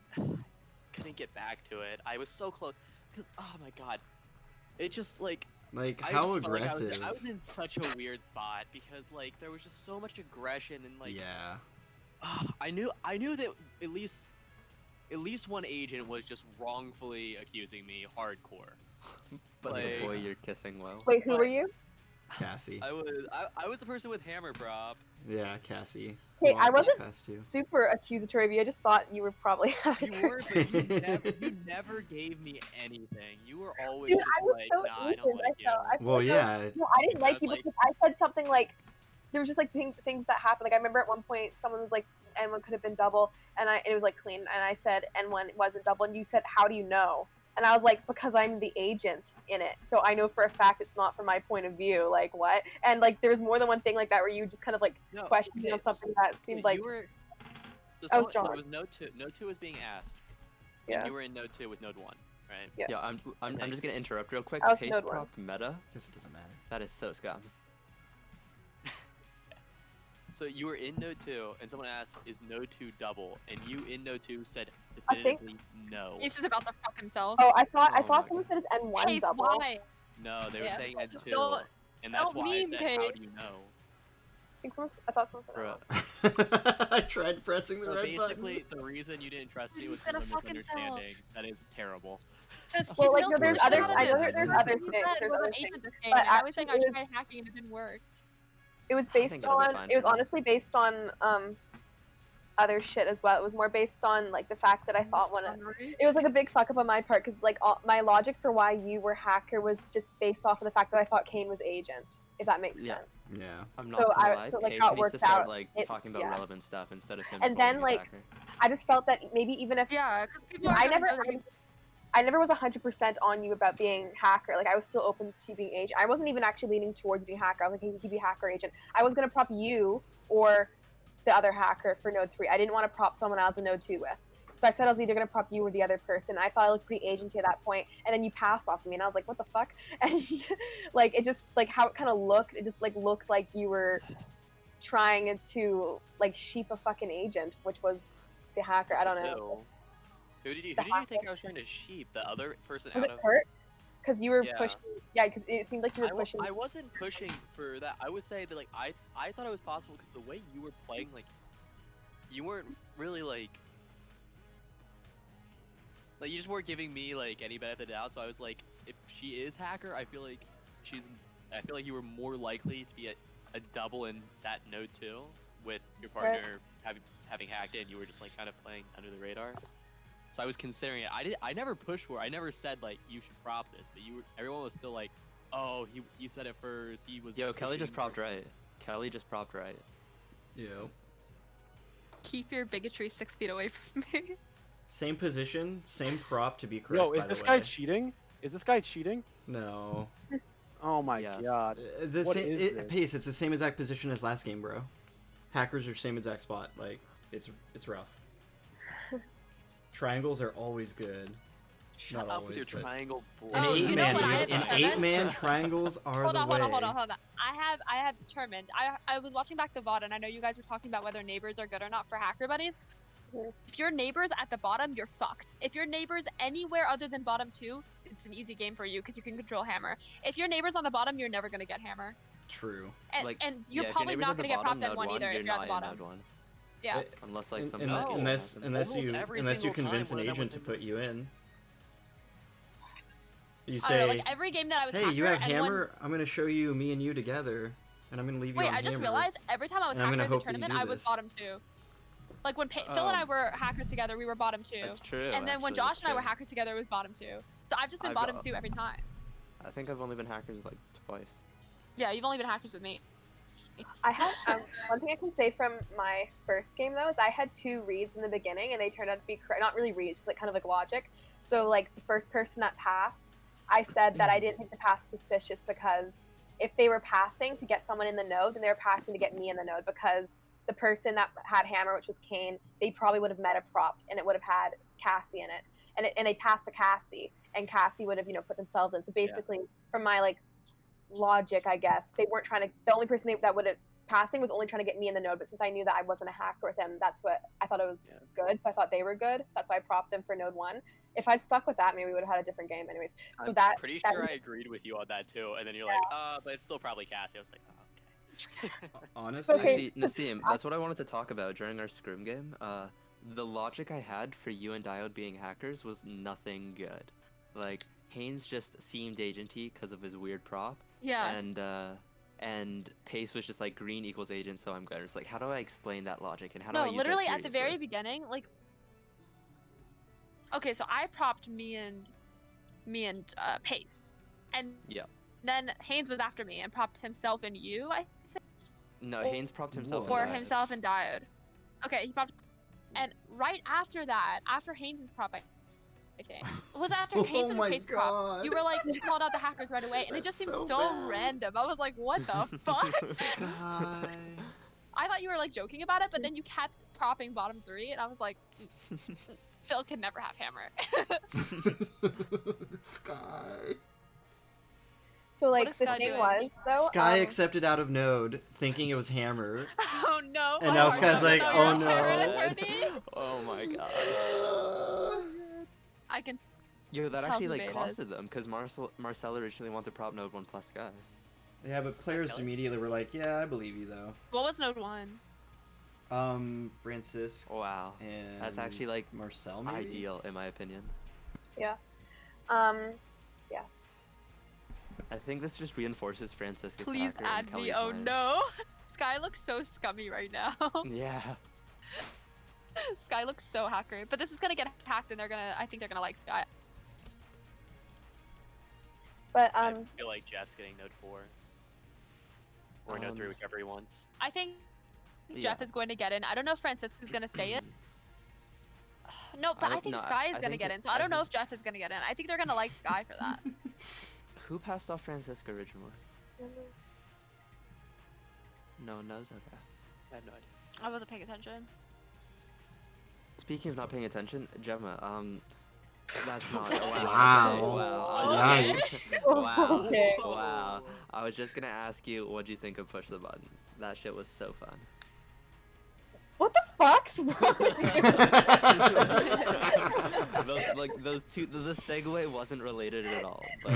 couldn't get back to it. I was so close. Because oh my god, it just like Like, I how just felt like aggressive? I was in such a weird spot because like there was just so much aggression and like Yeah. I knew that at least one agent was just wrongfully accusing me hardcore. But the Like- boy you're kissing well. Wait, who were But- you? Cassie. I was the person with hammer prop. Yeah, Cassie. Hey, Well, I wasn't past you. super accusatory of you. I just thought you were probably You hacker. were, but you never gave me anything. You were always Dude, just I was like, so nah, I innocent. don't like you. felt- I Well, felt like- yeah. No, I didn't I like was you like- because I said something like, there was just like things that happened. Like I remember at one point someone was like, N1 could have been double, and it was like clean, and I said N1 wasn't double, and you said, how do you know? And I was like, because I'm the agent in it, so I know for a fact it's not from my point of view. Like what? And like there was more than one thing like that where you just kind of like No, questioned me okay, on something that seemed like you were. So I was so John. it was node 2. Node 2 was being asked. Yeah. And you were in node 2 with node 1, right? Yeah. Yeah, I'm just gonna interrupt real quick. I was Pace node one. propped meta. Guess it doesn't matter. That is so scum. So you were in node 2, and someone asked, "Is node 2 double?" And you in node 2 said I think- definitively no. Ace is about to fuck himself. oh I thought Oh my someone said it's N1 Pace, double. why? No, they were Yeah. saying N2, Don't- and that's don't why I meme, said, "How Kate. do you know?" I thought someone said Bro. N1. I tried pressing the So red basically, button. the reason you didn't trust me He's was gonna because of fuck himself. misunderstanding. That is terrible. Well, like, no, there's other- I know there's other He things, said there's we're other an things. agent this game, But and I was saying I actually it tried hacking and it didn't work. It was I based think it'll be on fine it was for me. honestly based on other shit as well. It was more based on like the fact that I thought it was like a big fuck up on my part because like my logic for why you were hacker was just based off of the fact that I thought Kane was agent, if that makes Yeah. sense. Yeah. I'm not So gonna lie. so, like, Pace how it needs to worked start out, like it- talking about yeah. relevant stuff instead of him. And just then, wanting to be like, hacker. I just felt that maybe even if Yeah, because people I are never gonna know that you- I never was 100% on you about being hacker. Like I was still open to being agent. I wasn't even actually leaning towards being hacker. I was like, hey, he'd be hacker agent. I was gonna prop you or the other hacker for node 3. I didn't want to prop someone else in node 2 with. So I said I was either gonna prop you or the other person. I thought I looked pretty agenty at that point, and then you passed off of me, and I was like, what the fuck? And like it just like how it kind of looked. It just like looked like you were trying to like sheep a fucking agent, which was the hacker. I don't know. Ew. Who did you The think I was trying to sheep? The other person Was out it of Kurt? Because you were Yeah. pushing. Yeah, because it seemed like you were I pushing. wasn't pushing for that. I would say that like I thought it was possible because the way you were playing, like you weren't really like you just weren't giving me like any benefit of the doubt. So I was like, if she is hacker, I feel like you were more likely to be a double in that node too, with your partner having hacked in. You were just like kind of playing under the radar. So I was considering it. I never pushed for it. I never said like you should prop this, but everyone was still like, oh, you said it first. He was. Yo, Kelly just pushing propped for-" right. Kelly just propped right. Yo. Keep your bigotry 6 feet away from me. Same position, same prop to be correct. Yo, is by this the guy way. cheating? Is this guy cheating? No. Oh my Yes. god. The What same is this? Pace. It's the same exact position as last game, bro. Hackers are same exact spot. Like it's rough. Triangles are always good. Shut Not up with your always, but- triangle bull. An Oh, eight you know man, what I dude. have An determined? 8-man triangles are Hold the on, way. hold on. I have determined. I was watching back the VOD and I know you guys were talking about whether neighbors are good or not for hacker buddies. Mhm. If your neighbor's at the bottom, you're fucked. If your neighbor's anywhere other than bottom 2, it's an easy game for you because you can control hammer. If your neighbor's on the bottom, you're never gonna get hammer. True. And, Like, and you're yeah, if your probably neighbor's not at the gonna get bottom, propped at node 1 one, either you're if you're at not the in bottom. node one. Yeah. Unless like some. Unless almost you every unless you single convince time an when I agent went to put you in. You I don't say, know, like every game that I was "Hey, you hacker, have anyone- hammer. I'm gonna show you me and you together, and I'm gonna leave you Wait, on I just hammer." realized every time I was And I'm hacker gonna in the hope that you tournament, do I was this. bottom 2. Like when Phil and I were hackers together, we were bottom 2. That's true. And then when actually, Josh that's and I were true. hackers together, it was bottom 2. So I've just been I've bottom got- 2 every time. I think I've only been hackers like twice. Yeah, you've only been hackers with me. I had one thing I can say from my first game though is I had 2 reads in the beginning and they turned out to be not really reads, just like kind of like logic. So like the first person that passed, I said that I didn't think the pass was suspicious because if they were passing to get someone in the node, then they were passing to get me in the node because the person that had hammer, which was Kane, they probably would have meta propped and it would have had Cassie in it. And they passed to Cassie and Cassie would have, put themselves in. So basically from my like logic, I guess, they weren't trying to, the only person that would have passing was only trying to get me in the node, but since I knew that I wasn't a hacker with them, that's what I thought it was good. So I thought they were good. That's why I propped them for node 1. If I'd stuck with that, maybe we would have had a different game anyways. So I'm pretty sure I agreed with you on that too, and then you're like, but it's still probably Cassie. I was like, oh, okay. Honestly, Okay. Actually, Nassim, that's what I wanted to talk about during our scrim game. The logic I had for you and Diode being hackers was nothing good. Like, Haynes just seemed agenty because of his weird prop. Yeah. And Pace was just like green equals agent, so I'm good. It's like, how do I explain that logic and how do No, I use literally that at the very seriously? beginning, like. Okay, so I propped me and Pace, and Yeah. then Haynes was after me and propped himself and you, I think, No, Haynes propped himself. Whoa. or and Diode. himself and Diode. Okay, he propped, and right after that, after Haynes' prop, I think, was after Oh Haynes' my and Pace's prop. God. You were like, you called out the hackers right away, and it just That's seemed so so bad. random. I was like, what the fuck? Sky. I thought you were like joking about it, but then you kept propping bottom 3, and I was like, Phil can never have hammer. Sky. So What like is the Sky thing doing? was though. Sky accepted out of node, thinking it was hammer. Oh no. And my now heart Sky's goes like, out, oh, you're a no. pirate, Cody. Oh my god. I can. Yo, that Tells actually the like betas. costed them because Marcel originally wanted to prop node 1 plus Sky. Yeah, but players Kelly? immediately were like, "Yeah, I believe you, though." What was node 1? Francis Wow. and That's actually like Marcel, maybe? ideal in my opinion. Um, I think this just reinforces Francisca's Please hacker in add me. Kelly's Oh mind. no. Sky looks so scummy right now. Yeah. Sky looks so hacker. But this is gonna get hacked, and I think they're gonna like Sky. but I feel like Jeff's getting node 4 or node 3, Um, whichever he wants. I think Yeah. Jeff is going to get in. I don't know if Francisca's gonna stay in. No, but I think Sky is gonna get in. So I don't know if Jeff is gonna get in. I think they're gonna like Sky for that. Who passed off Francisca originally? No one knows? Okay. I have no idea. I wasn't paying attention. Speaking of not paying attention, Gemma, that's not. Wow. Wow. Okay, wow. Yikes. Wow. Okay. Wow. I was just gonna ask you, what'd you think of Push the Button? That shit was so fun. What the fuck's wrong with you? those two, the segue wasn't related at all. But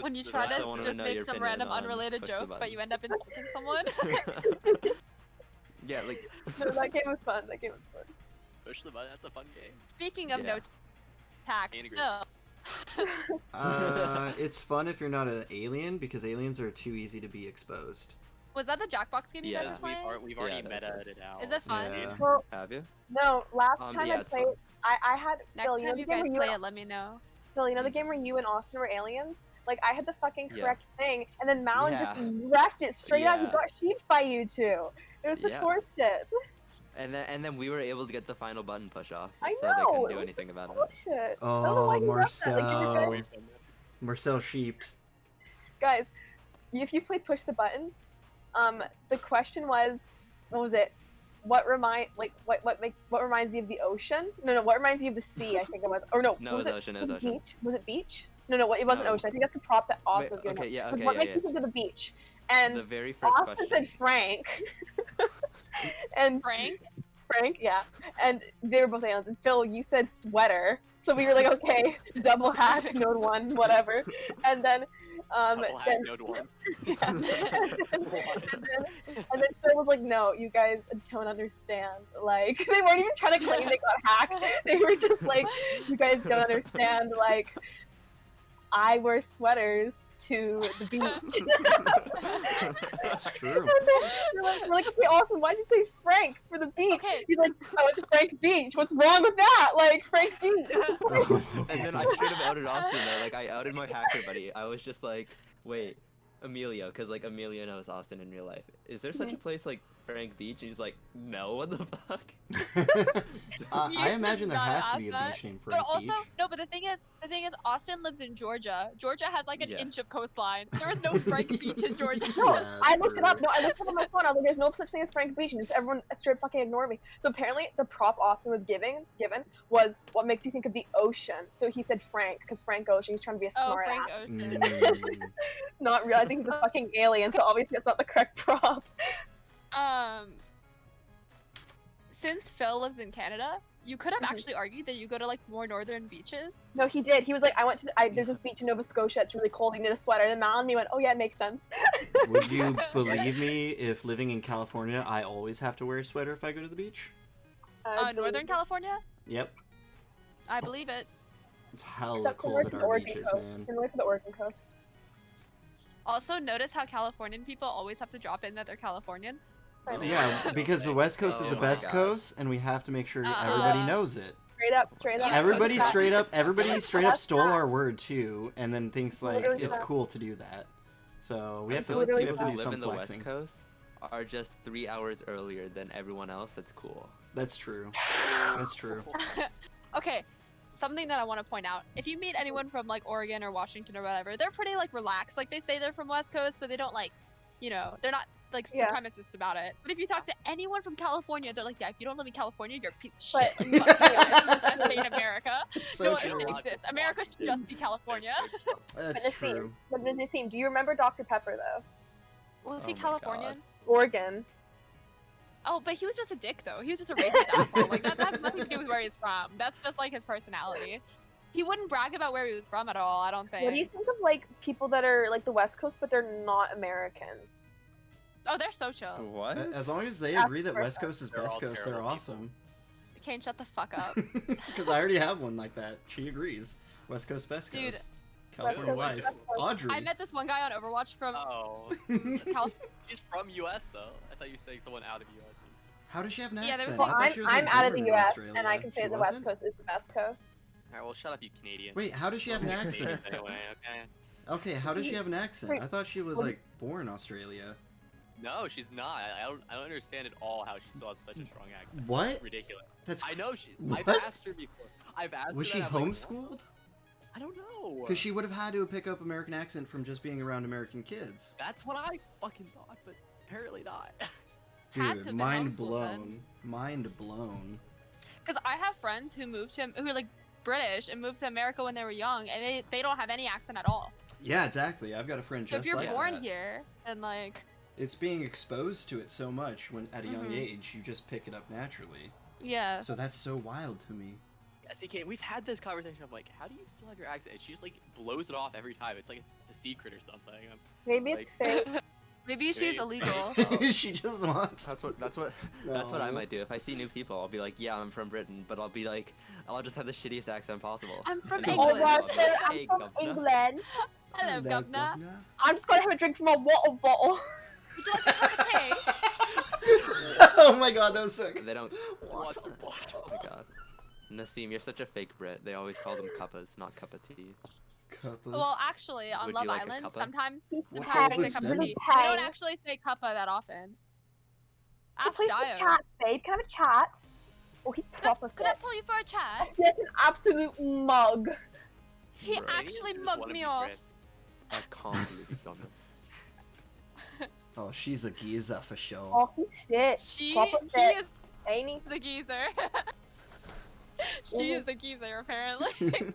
When you this try is to I wanna just know make your some opinion random on unrelated push the joke, but button. you end up insulting someone. yeah, like No, that game was fun. That game was fun. Push the button. That's a fun game. Speaking of Yeah. no tact, Can't agree. no. It's fun if you're not an alien because aliens are too easy to be exposed. Was that the Jackbox game you guys Yeah. were playing? We've already Yeah, that's meta it. it out. Is it fun? Yeah. Well, have you? no, last time yeah, I it's played, fun. I had Next Phil. You know time the you game guys where play you, it, let me know. Phil, you know the game where you and Austin were aliens? Like I had the fucking Yeah. correct thing, and then Malin just Yeah. left it straight out. He Yeah. got sheeped by you two. It was such Yeah. horseshit. And then we were able to get the final button push off, I so they know, couldn't it do was anything about it. Bullshit. I don't know why Oh, you left that. Like, you Marcel. guys, Marcel sheeped. guys, if you played push the button, the question was, what was it? What reminds you of the ocean? No, what reminds you of the sea? I think it was. Or no, No, was it was ocean, it was ocean. beach? Was it beach? No, it wasn't No. ocean. I think that's the prop that Austin Wait, was giving. okay, us. yeah, It was okay, what yeah, makes yeah. you think of the beach? And The very first Austin question. said Frank. And Frank? Frank, yeah. And they were both aliens. And Phil, you said sweater. So we were like, okay, double hack, node one, whatever. And then, Double hack, then, node one. yeah. and then Phil was like, no, you guys don't understand. Like, they weren't even trying to claim they got hacked. They were just like, you guys don't understand. Like, I wear sweaters to the beach. That's true. We're like, okay, awesome. Why'd you say Frank for the beach? Okay. He's like, I went to Frank Beach. What's wrong with that? Like, Frank Beach. And then I should have outed Austin though. Like I outed my hacker buddy. I was just like, wait, Emilio, because like Emilio knows Austin in real life. Is there such a place like Frank Beach? And he's like, no, what the fuck? You I should imagine there not has to ask be a that. beach named But Frank also, Beach. no, but the thing is, Austin lives in Georgia. Georgia has like an Yeah. inch of coastline. There is no Frank Beach in Georgia. No, Yeah, I looked it true. up. No, I looked it up on my phone. I was like, there's no such thing as Frank Beach, and just everyone straight fucking ignored me. So apparently, the prop Austin was given was what makes you think of the ocean. So he said Frank because Frank Ocean. He's trying to be a Oh, smart Frank ass, Ocean. Mm. not realizing he's a fucking alien. So obviously, that's not the correct prop. Since Phil lives in Canada, you could have Mhm. actually argued that you go to like more northern beaches. No, he did. He was like, I went to. There's this beach in Nova Scotia. It's really cold. You need a sweater. And Mal and me went, oh yeah, it makes sense. Would you believe me if living in California, I always have to wear a sweater if I go to the beach? Northern California? Yep. I believe it. It's hella Except cold similar at to the our Oregon beaches, coast. man. Similar to the Oregon coast. Also, notice how Californian people always have to drop in that they're Californian. Yeah, because the West Coast is the Oh my best God. coast, and we have to make sure everybody knows it. Straight up. Yeah, Everybody that's straight up That's stole fact. our word too, and then thinks like Literally it's fact. cool to do that. So we I have to feel like literally we have people to who do live some in the flexing. West Coast are just 3 hours earlier than everyone else. That's cool. That's true. That's true. Okay, something that I want to point out. If you meet anyone from like Oregon or Washington or whatever, they're pretty like relaxed. Like they say they're from West Coast, but they don't like, they're not like Yeah. supremacists about it. But if you talk to anyone from California, they're like, yeah, if you don't live in California, you're a piece of shit. But- Like, fuck you, it's the best state in America. So No other true. state exists. America should just be California. That's But true. Nassim, do you remember Dr. Pepper though? Was Oh he my Californian? Oregon. Oh, but he was just a dick though. He was just a racist asshole. Like that has nothing to do with where he's from. That's just like his personality. He wouldn't brag about where he was from at all, I don't think. What do you think of like people that are like the West Coast but they're not American? Oh, they're so chill. What? As long as they That's agree that West perfect. Coast is They're best all coast, they're terrible awesome. Kane, shut the fuck up. Because I already have one like that. She agrees. West Coast, best Dude. coast. California Coast, life. West Coast. Audrey. I met this one guy on Overwatch from Oh, California. she's from US though. I thought you were saying someone out of US. How does she have an Yeah, there accent? was I thought I'm, she was, I'm like, out of born the in US Australia. and I can say She the West wasn't? Coast is the best coast. Alright, well, shut up, you Canadian. Wait, how does she have an accent? Canadians anyway, okay? Okay, how does she have an accent? I thought she was What- like born in Australia. No, she's not. I don't understand at all how she still has such a strong accent. What? It's ridiculous. That's I know she. What? I've asked her before. I've asked Was her she that, I'm like, homeschooled? I don't know. Because she would have had to pick up American accent from just being around American kids. That's what I fucking thought, but apparently not. Had to Dude, have been mind homeschooled blown. then. Mind blown. Because I have friends who who are like British and moved to America when they were young, and they don't have any accent at all. Yeah, exactly. I've got a friend So if just you're like born that. here, then like it's being exposed to it so much when at a young Mhm. age, you just pick it up naturally. Yeah. So that's so wild to me. Yeah, CK, we've had this conversation of like, how do you still have your accent? She just like blows it off every time. It's like it's a secret or something. Maybe it's Like- fake. Maybe she's Great. illegal. She just wants. That's what I No. might do. If I see new people, I'll be like, yeah, I'm from Britain, but I'll be like, I'll just have the shittiest accent possible. I'm from Don't Oh worry England. about gosh, it. I'm Hey, from governor. England. Hello, governor. I'm just gonna have a drink from a water bottle. Would you like a cup of tea? Oh my god, that was sick. They don't. What? Oh my god. Nassim, you're such a fake Brit. They always call them cuppas, not cup of tea. Well, actually, on Would Love you like a Island, cuppa? sometimes What they cuppa's say cup then? of tea. They don't actually say cuppa that often. Ask Please Dio. chat, babe. Can I have a chat? Oh, he's proper Could I fit. pull you for a chat? He's an absolute mug. He Right. actually Just mugged wanna me be off. Brit. I can't believe you've done this. Oh, she's a geezer for sure. Oh, he's fit. She, Proper he fit. is Ain't he? a geezer. She is a geezer, apparently.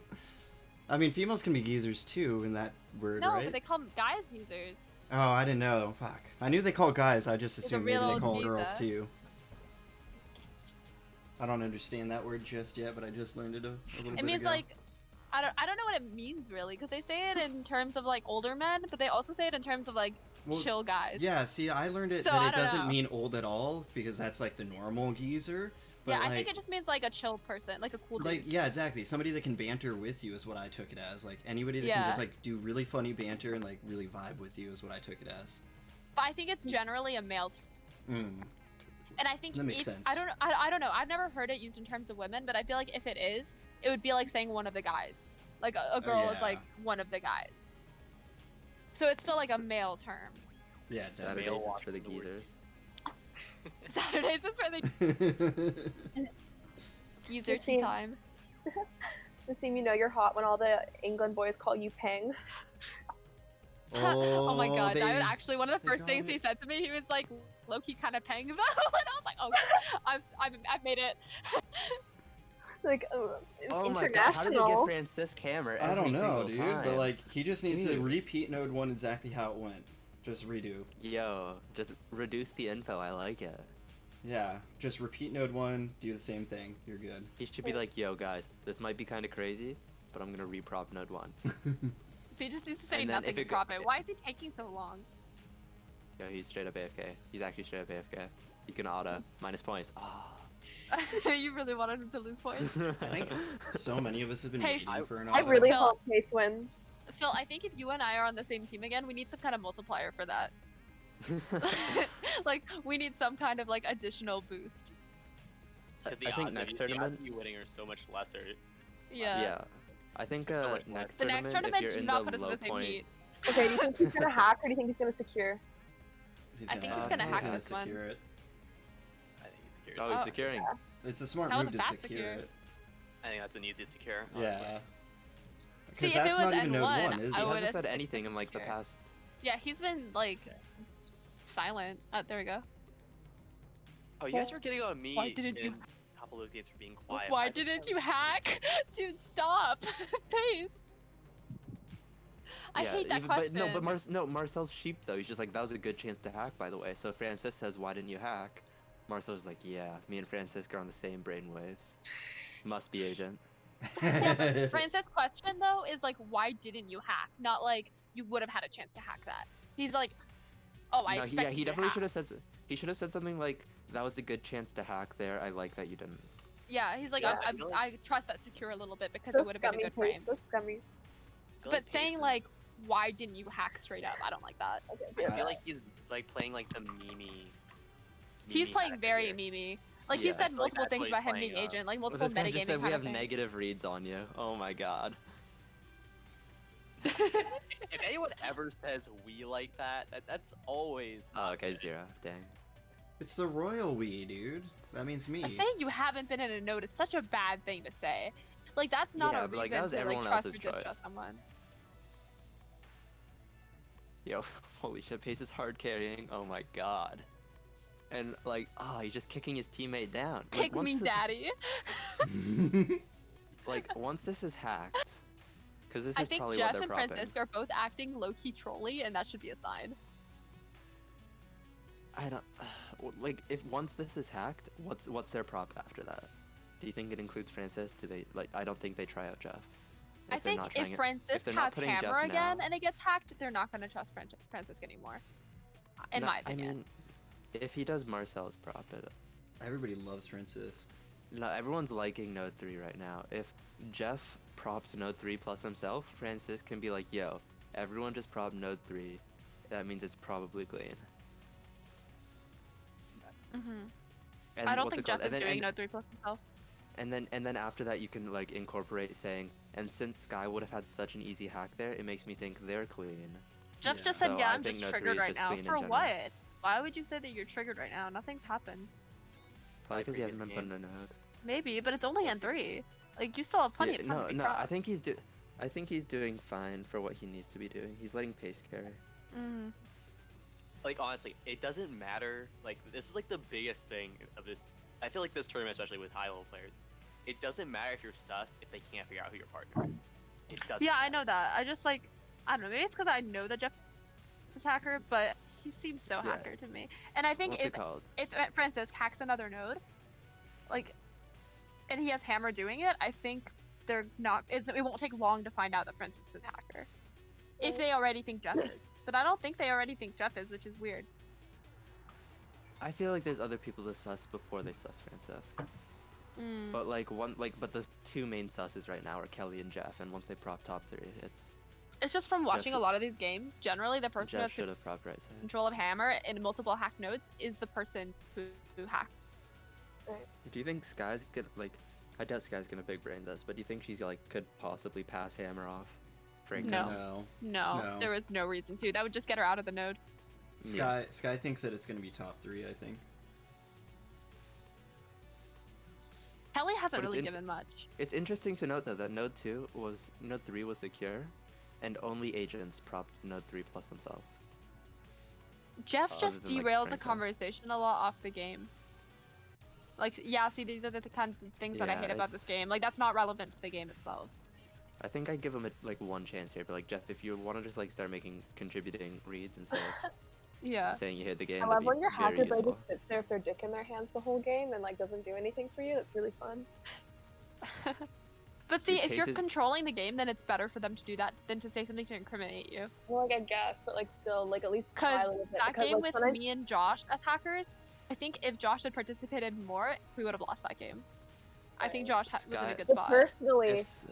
I mean, females can be geezers too in that word, No, right? but they call guys geezers. Oh, I didn't know. Fuck. I knew they call guys. I just He's a assumed maybe real they old call girls geezer. too. I don't understand that word just yet, but I just learned it a little bit It means ago. like, I don't know what it means really, because they say it in terms of like older men, but they also say it in terms of like Well, chill guys. Yeah, see, I learned it So, that I it don't doesn't know. mean old at all because that's like the normal geezer. But Yeah, like, I think it just means like a chill person, like a cool like dude. yeah, exactly. Somebody that can banter with you is what I took it as. Like anybody that Yeah. can just like do really funny banter and like really vibe with you is what I took it as. But I think it's generally a male term. Mm. And I think That makes if, sense. I don't know. I've never heard it used in terms of women, but I feel like if it is, it would be like saying one of the guys. Like a girl is like yeah. one of the guys. So it's still like a male term. Yeah, Saturdays Male is walk for the the word. geezers. Saturdays is for the definitely. geezer tea Same. time. Nassim, you know you're hot when all the England boys call you Peng. Oh my god, they- I would actually one of the they first things got he it. said to me, he was like, low-key kind of peng though, and I was like, oh, I've made it. Like, it's Oh my god, how did they get international. Francis Hammer I every don't know, single dude. time? But like, he just needs to Dude. repeat node one exactly how it went. Just redo. Yo, just reduce the info. I like it. Yeah, just repeat node one, do the same thing. You're good. He should be like, yo, guys, this might be kind of crazy, but I'm gonna reprop node one. He just needs to say And then nothing if and it go- drop it. Why is he taking so long? Yo, he's straight up AFK. He's actually straight up AFK. He's gonna auto minus points. Ah. You really wanted him to lose points. I think so many of us have been Hey, waiting for an I auto. really Phil. hope Chase wins. Phil, I think if you and I are on the same team again, we need some kind of multiplier for that. Like, we need some kind of like additional boost. Because the I think odds next of you, the odds tournament- of you winning are so much lesser. Yeah. Yeah. I think It's so much next The next tournament, tournament, if do you're in not the put us in low the same point, heat. Okay, do you think he's gonna hack or do you think he's gonna secure? He's I think he's hack gonna it. hack He's this one. secure it. I think he's secure. oh, he's Oh, securing. It's a smart That was move a to fast secure secure. it. I think that's an easy secure. Honestly. Yeah. See, Because if it that's was not even node N1, one, is I He it? would- hasn't said it's anything in like the secure. past. Yeah, he's been like silent. There we go. Oh, you guys were getting on me. Why didn't you- in a couple of games for being quiet. Why I just didn't have- you hack? Dude, stop. Please. I Yeah, hate that even- question. But Marcel's sheep though. He's just like, that was a good chance to hack, by the way. So Francis says, why didn't you hack? Marcel's like, yeah, me and Francisco are on the same brainwaves. Must be agent. Yeah, but Francis' question though is like, why didn't you hack? Not like you would have had a chance to hack that. He's like, oh, I No, expected he you to definitely hack. should have said. He should have said something like, that was a good chance to hack there. I like that you didn't. Yeah, he's like, Yeah, I feel like- I trust that secure a little bit because So it would have been a scummy, good Chase, frame. so scummy. I feel But saying Jason- like, why didn't you hack straight up? I don't like that. Okay, I feel like he's like playing like the He's Mimi playing hacker very here. meme. Like he Yes. said Like, multiple that's things what about he's him being playing, agent, like Well, multiple this guy just metagaming said we kind have of thing. negative reads on you. Oh my god. If anyone ever says we like that, that's always. Oh, okay, 0. Dang. It's the royal we, dude. That means me. Saying you haven't been in a note is such a bad thing to say. Like that's not Yeah, a but, like, reason that was to like everyone trust or else's choice. distrust someone. Yo, holy shit, Pace is hard carrying. Oh my god. And like, he's just kicking his teammate down. Like, Kick once me, this is- daddy. like, once this is hacked, because this I is think probably Jeff what they're and propping. Francisco are both acting low-key trolly, and that should be a sign. I don't like if once this is hacked, what's their prop after that? Do you think it includes Francis? Do they like? I don't think they try out Jeff. I If they're think not trying if it- Francis they're not has putting Hammer Jeff again now- and it gets hacked, they're not going to trust Francis anymore. In No, my opinion. I mean, if he does Marcel's prop, Everybody loves Francis. no, everyone's liking Node 3 right now. If Jeff props Node 3 plus himself, Francis can be like, yo, everyone just prop Node 3. That means it's probably clean. And I don't what's think it called? Jeff is And then- doing and- Node 3 plus himself. And then after that, you can like incorporate saying, and since Sky would have had such an easy hack there, it makes me think they're clean. Jeff Yeah. just said, So yeah, I I'm think just Node 3 triggered is right just now. clean in For general. what? Why would you say that you're triggered right now? Nothing's happened. Probably because he previous hasn't been put in a games. node. Maybe, but it's only N3. Like, you still have plenty of time no, to be no, propped. I think he's doing fine for what he needs to be doing. He's letting pace carry. Mm. Like honestly, it doesn't matter. Like this is like the biggest thing of this. I feel like this tournament, especially with high level players, it doesn't matter if you're sus if they can't figure out who your partner is. It doesn't. Yeah, I matter. know that. I just, like, I don't know. Maybe it's because I know that Jeff is hacker, but he seems so Yeah. hacker to me. And I think What's it called? if Francis hacks another node, like, and he has Hammer doing it, I think they're not. It won't take long to find out that Francis is hacker, if they already think Jeff is. But I don't think they already think Jeff is, which is weird. I feel like there's other people to sus before they sus Francis. Mm. But but the two main susses right now are Kelly and Jeff, and once they prop top 3, it's It's just from watching Jeff- a lot of these games. Generally, the person who Jeff has should have propped right side. control of Hammer in multiple hack nodes is the person who hacked. Do you think Sky's gonna like? I doubt Sky's gonna big brain this, but do you think she's like could possibly pass Hammer off? Frank? No. No. No, there was no reason to. That would just get her out of the node. Sky thinks that it's gonna be top 3, I think. Kelly hasn't But it's really in- given much. It's interesting to note though that Node 3 was secure, and only agents propped Node 3 plus themselves. Jeff other just than, like, derails the Franco. conversation a lot off the game. Like, yeah, see, these are the kind of things that I Yeah, hate about this it's- game. Like, that's not relevant to the game itself. I think I'd give him like one chance here, but like Jeff, if you want to just like start making contributing reads instead of Yeah. saying you hit the game, I that'd love be when your very hacker brain useful. just sits there with their dick in their hands the whole game and like doesn't do anything for you. That's really fun. But see, Dude, if you're Pace is- controlling the game, then it's better for them to do that than to say something to incriminate you. Well, like I guess, but like still, like at least try a Because little bit. that because, game like, with when I- me and Josh as hackers, I think if Josh had participated more, we would have lost that game. I think Josh was in a Sky- good but spot. personally, It's-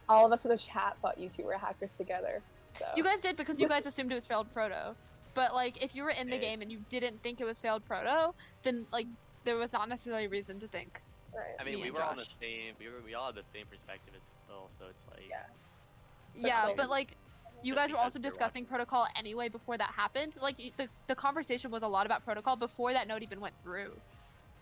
all of us in the chat thought you two were hackers together. So You guys did because you guys assumed it was failed proto. But like, if you were in the Hey. game and you didn't think it was failed proto, then like there was not necessarily reason to think. right. I mean, Me we and were on the Josh. same. We all had the same perspective as Phil, so it's like. Yeah. Yeah, like- but like, you Just guys were because also you're discussing protocol anyway before that happened. Like, the conversation was a lot about protocol before that node even went through.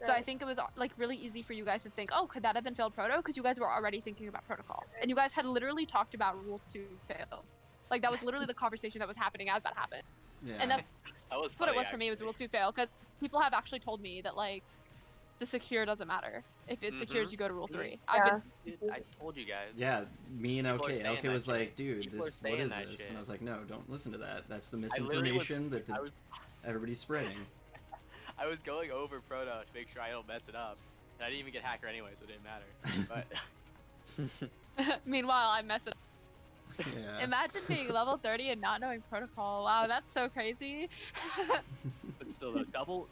So I Right. think it was like really easy for you guys to think, oh, could that have been failed proto? Because you guys were already thinking about protocol, and you guys had literally talked about rule 2 fails. Like that was literally the conversation that was happening as that happened. Yeah. And that's That was what it funny, was for me. It was actually. rule 2 fail because people have actually told me that like the secure doesn't matter. If it secures, Mhm. you go to rule 3. Yeah. I've been Dude, I told you guys. Yeah, me and People are OK. saying OK that was shit. like, dude, People are what saying is that this? shit. And I was like, no, don't listen to that. That's the I literally was- misinformation that I was, everybody's spreading. I was going over Proto to make sure I don't mess it up. And I didn't even get hacker anyway, so it didn't matter. But Meanwhile, I mess it up. Yeah. Imagine being level 30 and not knowing protocol. Wow, that's so crazy. but still, though,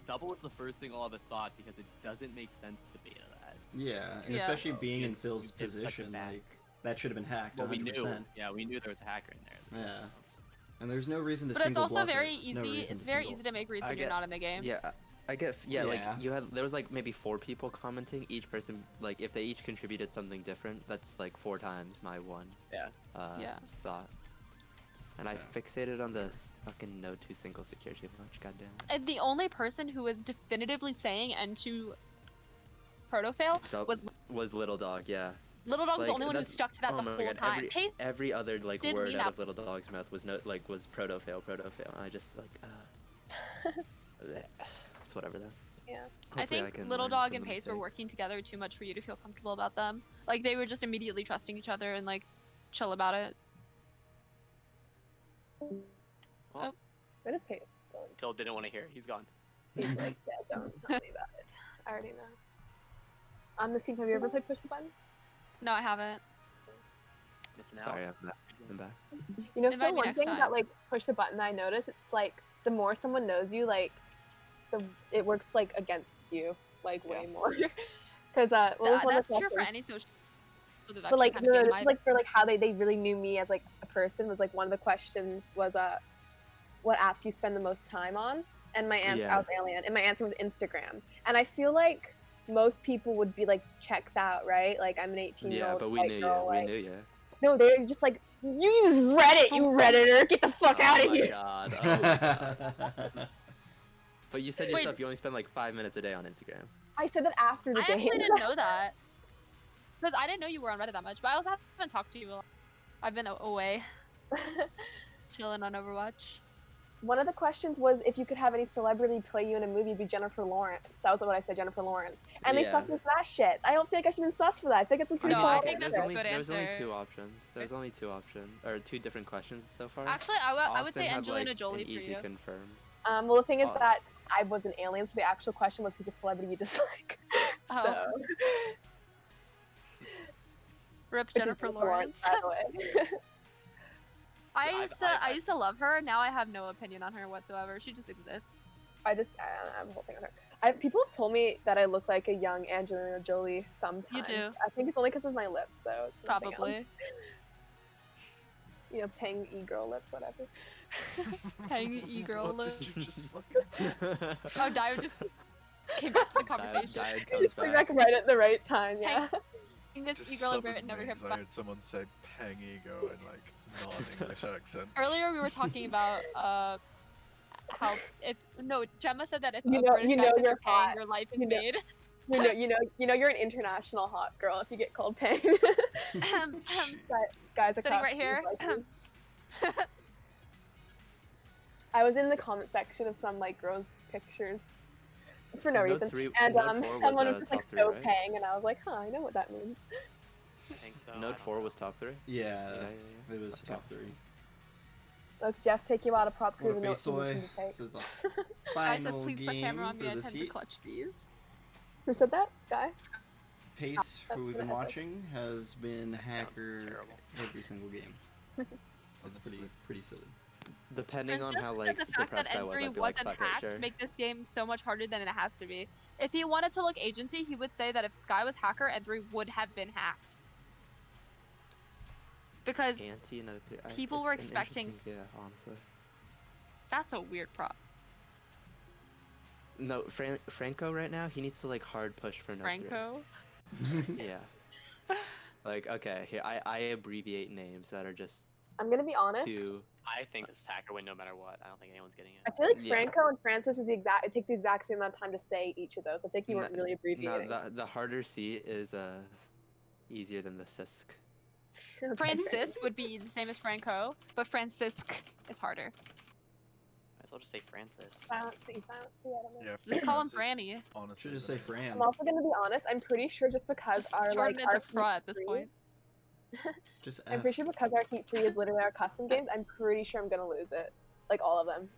double was the first thing all of us thought because it doesn't make sense to be that. Yeah, and Yeah. especially Oh, being you- in Phil's you did such a position, bad- like that should have been hacked. Well, 100%. we knew. Yeah, we knew there was a hacker in there. Yeah. And there's no reason to But it's single also block very it. No easy. reason It's to very single- easy to make reads I when you're get- not in the game. Yeah, I get. Yeah, Yeah. like there was like maybe 4 people commenting. Each person, like if they each contributed something different, that's like 4 times my one. Yeah. Yeah. Thought. And I Yeah. fixated on this fucking Node 2 single secure too much. Goddamn. And the only person who was definitively saying N2 proto fail Was Little Dog, yeah. Little Dog was the Like, only one who that's- stuck to that oh the my whole God, time. Pace Every other like did word lean out up. of Little Dog's mouth was was proto fail. And I just like bleh. It's whatever then. Yeah. I Hopefully think can Little learn Dog from and the Pace were mistakes. working together too much for you to feel comfortable about them. Like they were just immediately trusting each other and like chill about it. Where did Peyton go? Phil didn't want to hear it. He's gone. He's like, yeah, don't tell me about it. I already know. Nassim, have you ever played Push the Button? No, I haven't. Missing out. Sorry, I'm back. You know, Invite so me one next thing time. that like Push the Button I notice, it's like the more someone knows you, like it works like against you, like way more. Because what was one of That's the true for questions? any social deduction But like, kind no, of game. no, this is, like for like how they really knew me as like a person was like one of the questions was what app do you spend the most time on? And my answer, I was alien, and my answer was Instagram. And I feel like most people would be like, checks out, right? Like I'm an 18-year-old Yeah, but we white knew girl. you. Like, We knew you. no, they're just like, you use Reddit, you Redditor, get the fuck out of here. God. Oh my god. But you said Wait. yourself you only spend like 5 minutes a day on Instagram. I said that after the I game. actually didn't know that. Because I didn't know you were on Reddit that much, but I also haven't talked to you. I've been away, chilling on Overwatch. One of the questions was if you could have any celebrity play you in a movie, it'd be Jennifer Lawrence. That was what I said, Jennifer Lawrence. And they sussed me for that shit. I don't feel like I should have been sussed for that. I think it's a pretty No, solid I think that's answer. a good There's only answer. 2 options. There's only 2 options, or 2 different questions so far. Actually, I would Austin say had, Angelina like, Jolie an for easy you. confirm. Well, the thing is Oh. that I was an alien, so the actual question was who's a celebrity you dislike. Oh. So, Rip which is Jennifer Lawrence. by the way. I used to love her. Now I have no opinion on her whatsoever. She just exists. I don't know, I'm holding on her. People have told me that I look like a young Angelina Jolie sometimes. You do. I think it's only because of my lips, though. It's nothing Probably. else. You know, peng e-girl lips, whatever. Hang e-girl What lips. did you just fucking Oh, Dio just came back to the conversation. Died You comes just bring back. back right at the right time, yeah. This Just e-girl sudden Brit never heard names, I about. heard someone say Peng Ego in like non-English accent. Earlier we were talking about how if no Gemma said that if You a know- British you guy know says you're you're paying, hot. your life is You know- made. You know you're an international hot girl if you get called peng. Guys Sitting across right here. the like you. I was in the comment section of some like girls' pictures for no Note reason, 3 and Note 4 was, someone was just like top 3, so right? pang, and I was like, huh, I know what that means. I think so. I Note don't 4 know. was top 3? Yeah, Yeah. it was Okay. top 3. Look, Jeff's take you out of prop What because a know what soy. position to take. This is the I said final please put camera on game me. I for this tend to heat. clutch these. Who said that? Sky? Pace, That's who we've been whatever. watching, has been hacker terrible. every single game. It's pretty silly. Depending on Just how the like fact that depressed I was, N3 I'd be like, wasn't fuck hacked it, sure. make this game so much harder than it has to be. If he wanted to look agency, he would say that if Sky was hacker, N3 would have been hacked. Because Anti another 3. people it's were an expecting interesting- Yeah, honestly. that's a weird prop. No, Franco right now, he needs to like hard push for Note 3. Franco. Yeah. Like, okay, here, I abbreviate names that are just I'm gonna be honest. too... I think this is hacker win no matter what. I don't think anyone's getting I it. feel like Yeah. Franco and Francis is the exact. It takes the exact same amount of time to say each of those. I think you weren't really No, abbreviating. the harder C is easier than the Sisk. Okay. Francis would be the same as Franco, but Francisc is harder. Might as well just say Francis. Fancy, I don't know. Yeah, Just call him Francis, Franny. Honestly, Should just the say best. Fran. I'm also gonna be honest. I'm pretty sure just because Just our shorten like it our to Fra at this Heat point. 3 Just I'm F. pretty sure because our Heat 3 is literally our custom games. I'm pretty sure I'm gonna lose it, like all of them.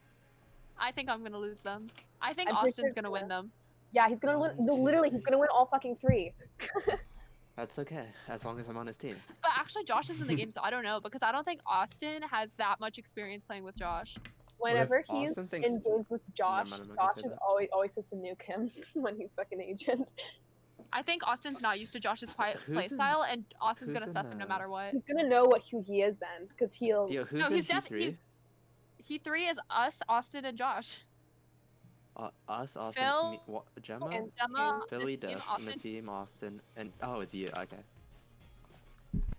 I think I'm gonna lose them. I think I'm pretty Austin's sure gonna win so. them. Yeah, he's gonna One, two, literally he's three. gonna win all fucking 3. That's okay, as long as I'm on his team. But actually, Josh is in the game, so I don't know because I don't think Austin has that much experience playing with Josh. Whenever he's Austin thinks- in games with Josh, mind, I'm not gonna Josh say is that. always says to nuke him when he's fucking agent. I think Austin's not used to Josh's play Who's in- style, and Austin's who's gonna in suss him no the- matter what. He's gonna know who he is then, because he'll. Yo, who's No, in he's Heat def- 3? Heat 3 is us, Austin, and Josh. Us, Austin, Phil me, Gemma? and Gemma, Philly, Nassim, Duff, Austin. Nassim, Austin, and oh, it's you. Okay.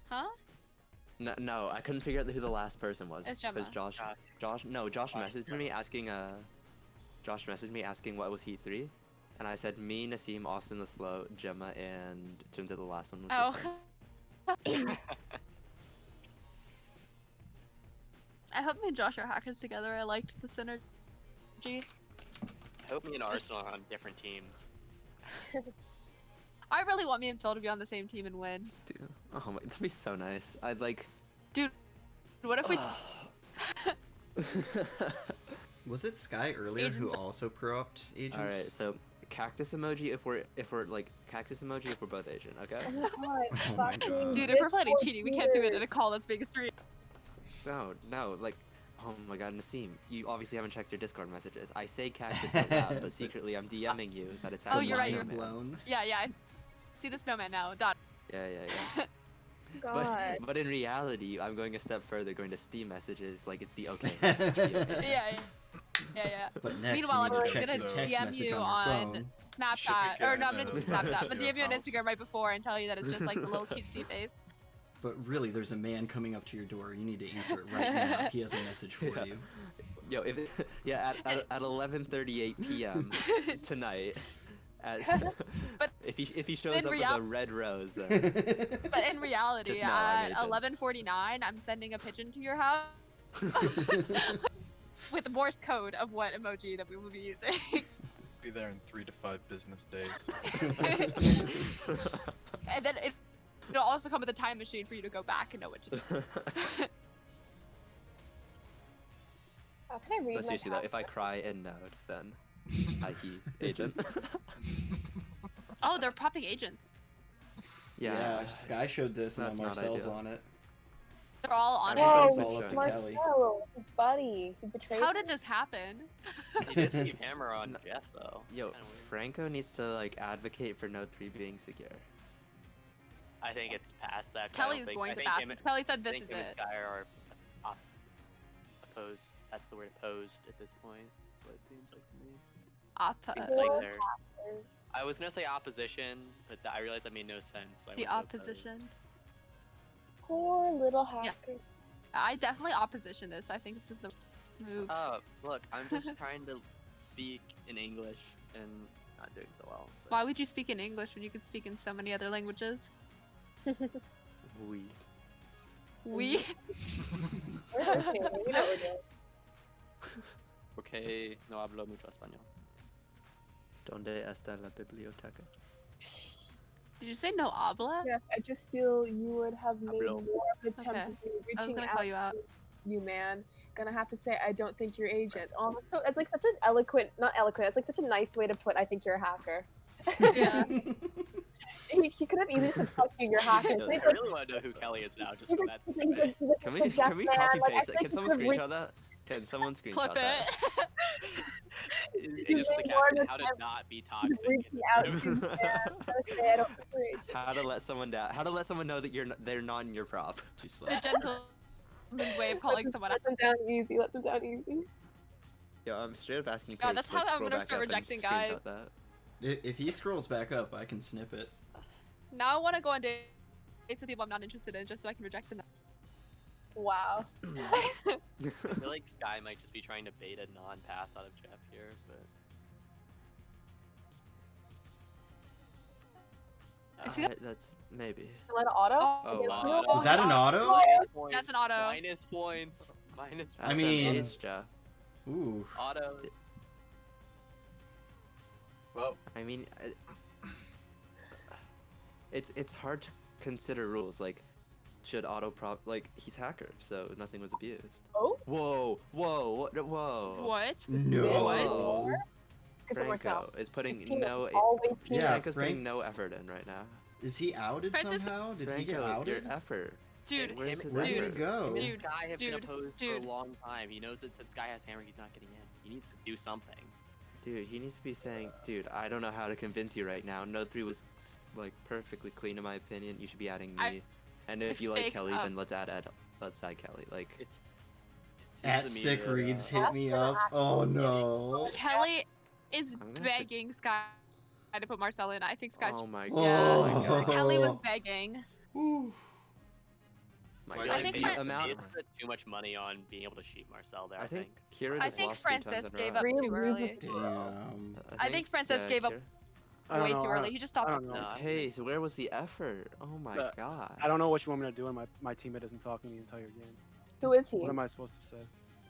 Huh? No, I couldn't figure out who the last person was. It's Gemma. Because Josh messaged me asking Josh messaged me asking what was Heat 3, and I said me, Nassim, Austin the Slow, Gemma, and it turns out the last one was just him. Oh. I hope me and Josh are hackers together. I liked the synergy. I hope me and Arsenal are on different teams. I really want me and Phil to be on the same team and win. Dude, oh my, that'd be so nice. I'd like. What if we? Was it Sky earlier who Agents- also pro-opt agents? All right, so cactus emoji if we're like cactus emoji if we're both Asian, okay? Oh my god. Oh my fucking God. Dude, if we're planning Discord cheating, we can't do it in cheaters. a call that's being streamed. No, like, oh my god, Nassim, you obviously haven't checked your Discord messages. I say cactus out loud, but secretly I'm DMing you that it's Oh, actually you're right, snowman. Blown. Yeah, I see the snowman now. Dot. Yeah. God. But in reality, I'm going a step further, going to Steam messages like it's the okay. It's the okay. Yeah. But next Meanwhile, you need I'm to check gonna your text DM message you on your on phone. Snapchat, get or no, I'm gonna the Snapchat, to but your DM you on house? Instagram right before and tell you that it's just like the little cutesy face. But really, there's a man coming up to your door. You need to answer it right now. He has a message for Yeah. you. Yo, at 11:38 p.m. tonight. But if he shows in up with real- a red rose, then But in reality, Just know I'm at Asian. 11:49, I'm sending a pigeon to your house with the Morse code of what emoji that we will be using. Be there in 3 to 5 business days. And then it'll also come with a time machine for you to go back and know what to do. How can I read but my seriously though, if I password? cry in Node, then Ike agent. Oh, they're popping agents. yeah. Sky showed this, and That's now not Marcel's ideal. on it. They're all on Everything's it. been all up to shown. Kelly. Marcelo, his buddy, he betrayed How me. did this happen? He did leave hammer on Jeff though. Yo, Kinda weird. Franco needs to like advocate for Node 3 being secure. I think it's past that. 'cause I don't Kelly's think- going I to think pass him- this. Kelly said I this think is him and it. Sky are opposed. That's the word, opposed at this point. That's what it seems like to me. Seems Oppa. like Poor they're. I was gonna say opposition, but I realized that made no sense. So I The went with opposed. opposition. Poor little Yeah. hacker. I definitely opposition this. I think this is the move. Look, I'm just trying to speak in English and not doing so well. but- Why would you speak in English when you could speak in so many other languages? We. We. We're okay, we know what we're doing. Okay, no hablo mucho español. Donde está la biblioteca? Did you say no habla? Jeff, I just feel you would have made Hablo. more of an attempt Okay. to be I was reaching gonna out call you out. to you, man. Gonna have to say, I don't think you're agent. Oh, that's so, it's like such an eloquent, not eloquent, it's like such a nice way to put, I think you're a hacker. Yeah. he could have easily said, fuck you, you're a hacker. Yeah, I really want to know who Kelly is now, just for that. specific- Can we copy paste that? Can someone screenshot that? Can someone screenshot Clip that? it. It just with the made more caption, of how to attempt not be toxic. reaching out to you, man. Gonna say, I don't think you're agent. How to let someone down? How to let someone know that they're not in your prop? Too slow. The gentleman's way of calling someone out. Let them down easy, let them down easy. Yo, I'm straight up asking. God, Pace, that's how like, I'm scroll gonna back start up and rejecting screenshot guys. that. If he scrolls back up, I can snip it. Now I want to go on dates with people I'm not interested in, just so I can reject them. Wow. I feel like Sky might just be trying to bait a non-pass out of Jeff here, but. Is he- Alright, that's maybe. Let it auto? Oh, Okay, wow. no, Is that an auto? Minus points, That's an auto. Minus points. Minus I mean- SMH, Jeff. Ooh. auto. Well, I mean, it's hard to consider rules like should auto prop like he's hacker, so nothing was abused. Oh? Whoa, whoa. What? No. Good for myself. Franco is putting Team no. always Yeah, Franco's putting Frank- no effort in right now. Is he outed Francis- somehow? Did he get Franco, your outed? effort. Dude, Where's his Where did effort? he go? Him and Dude, Sky have been dude, opposed dude. for a long time. He knows that since Sky has hammer, he's not getting in. He needs to do something. Dude, he needs to be saying, dude, I don't know how to convince you right now. Node 3 was like perfectly clean in my opinion. You should be adding me. And if it's you like faked Kelly, up. then let's add Kelly. Like It seems At to me Sick that, Reads uh, hit me up. Oh no. Kelly is I'm gonna have to- begging Sky to put Marcel in. I think Sky's. oh my Oh. god. Oh my god. Kelly was begging. Ooh. My Well, god. I think the Fran- amount. He spent too much money on being able to cheat Marcel there. I think Kira I just think lost 3 times Francis in a gave row. up too early. Damn. I think Francis gave up Kira- I don't way know, too I early. don't- He just stopped. I don't know. No, Hey, so where was the effort? Oh my But god. I don't know what you want me to do, and my teammate isn't talking the entire game. Who is he? What am I supposed to say?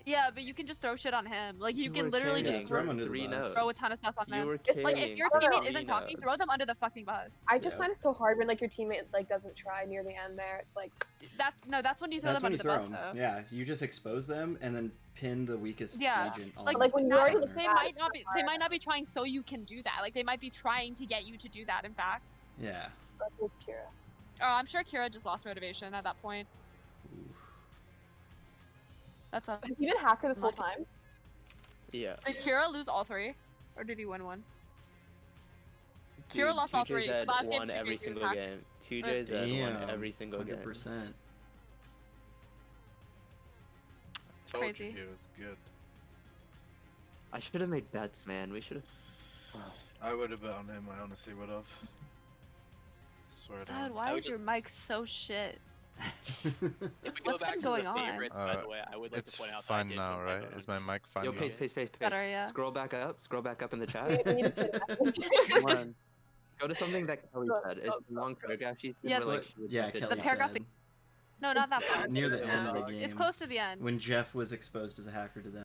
Yeah, but you can just throw shit on him. Like you You can were literally carrying just throw him for under the 3 bus. notes. throw a ton of stuff on You him. were Like carrying if your for I don't teammate know. isn't talking, throw notes. them under the fucking bus. I just Yeah. find it so hard when like your teammate like doesn't try near the end there. It's like That's when you throw That's them when under you the throw bus them. though. Yeah, you just expose them and then pin the weakest Yeah. agent on Like, the Like, when you not- already corner. they Yeah, might not be they might not be trying so you can do that. Like they might be trying to get you to do that. In fact, Yeah. that was Kira. I'm sure Kira just lost motivation at that point. Ooh. That's a. Has he been hacker this whole Lucky. time? Yeah. Did Kira lose all 3, or did he win one? Kira Dude, lost all 3. 2JZ Last game, won 2JZ every was single hacked. game. 2JZ won every single game. 100%. Told crazy. you he was good. I should have made bets, man. We should have. I would have bet on him. I honestly would have. Swear down. Dad, why I is would your mic so shit? If we go What's back been to going the on? favorites, by the way, I would like It's to point out fine that I did now, put my right? vote Is on my mic fine Yo, now? pace. Better, yeah. Scroll back up in the We chat. need to put it back. When? Go to something that Kelly Go, said. go, It's go, the long go. paragraph she Yeah, said. Where, like, What- she was yeah, tempted Kelly to- paragraph said. No, not that far. Near the end of the No. game. It's close to the end. When Jeff was exposed as a hacker to them.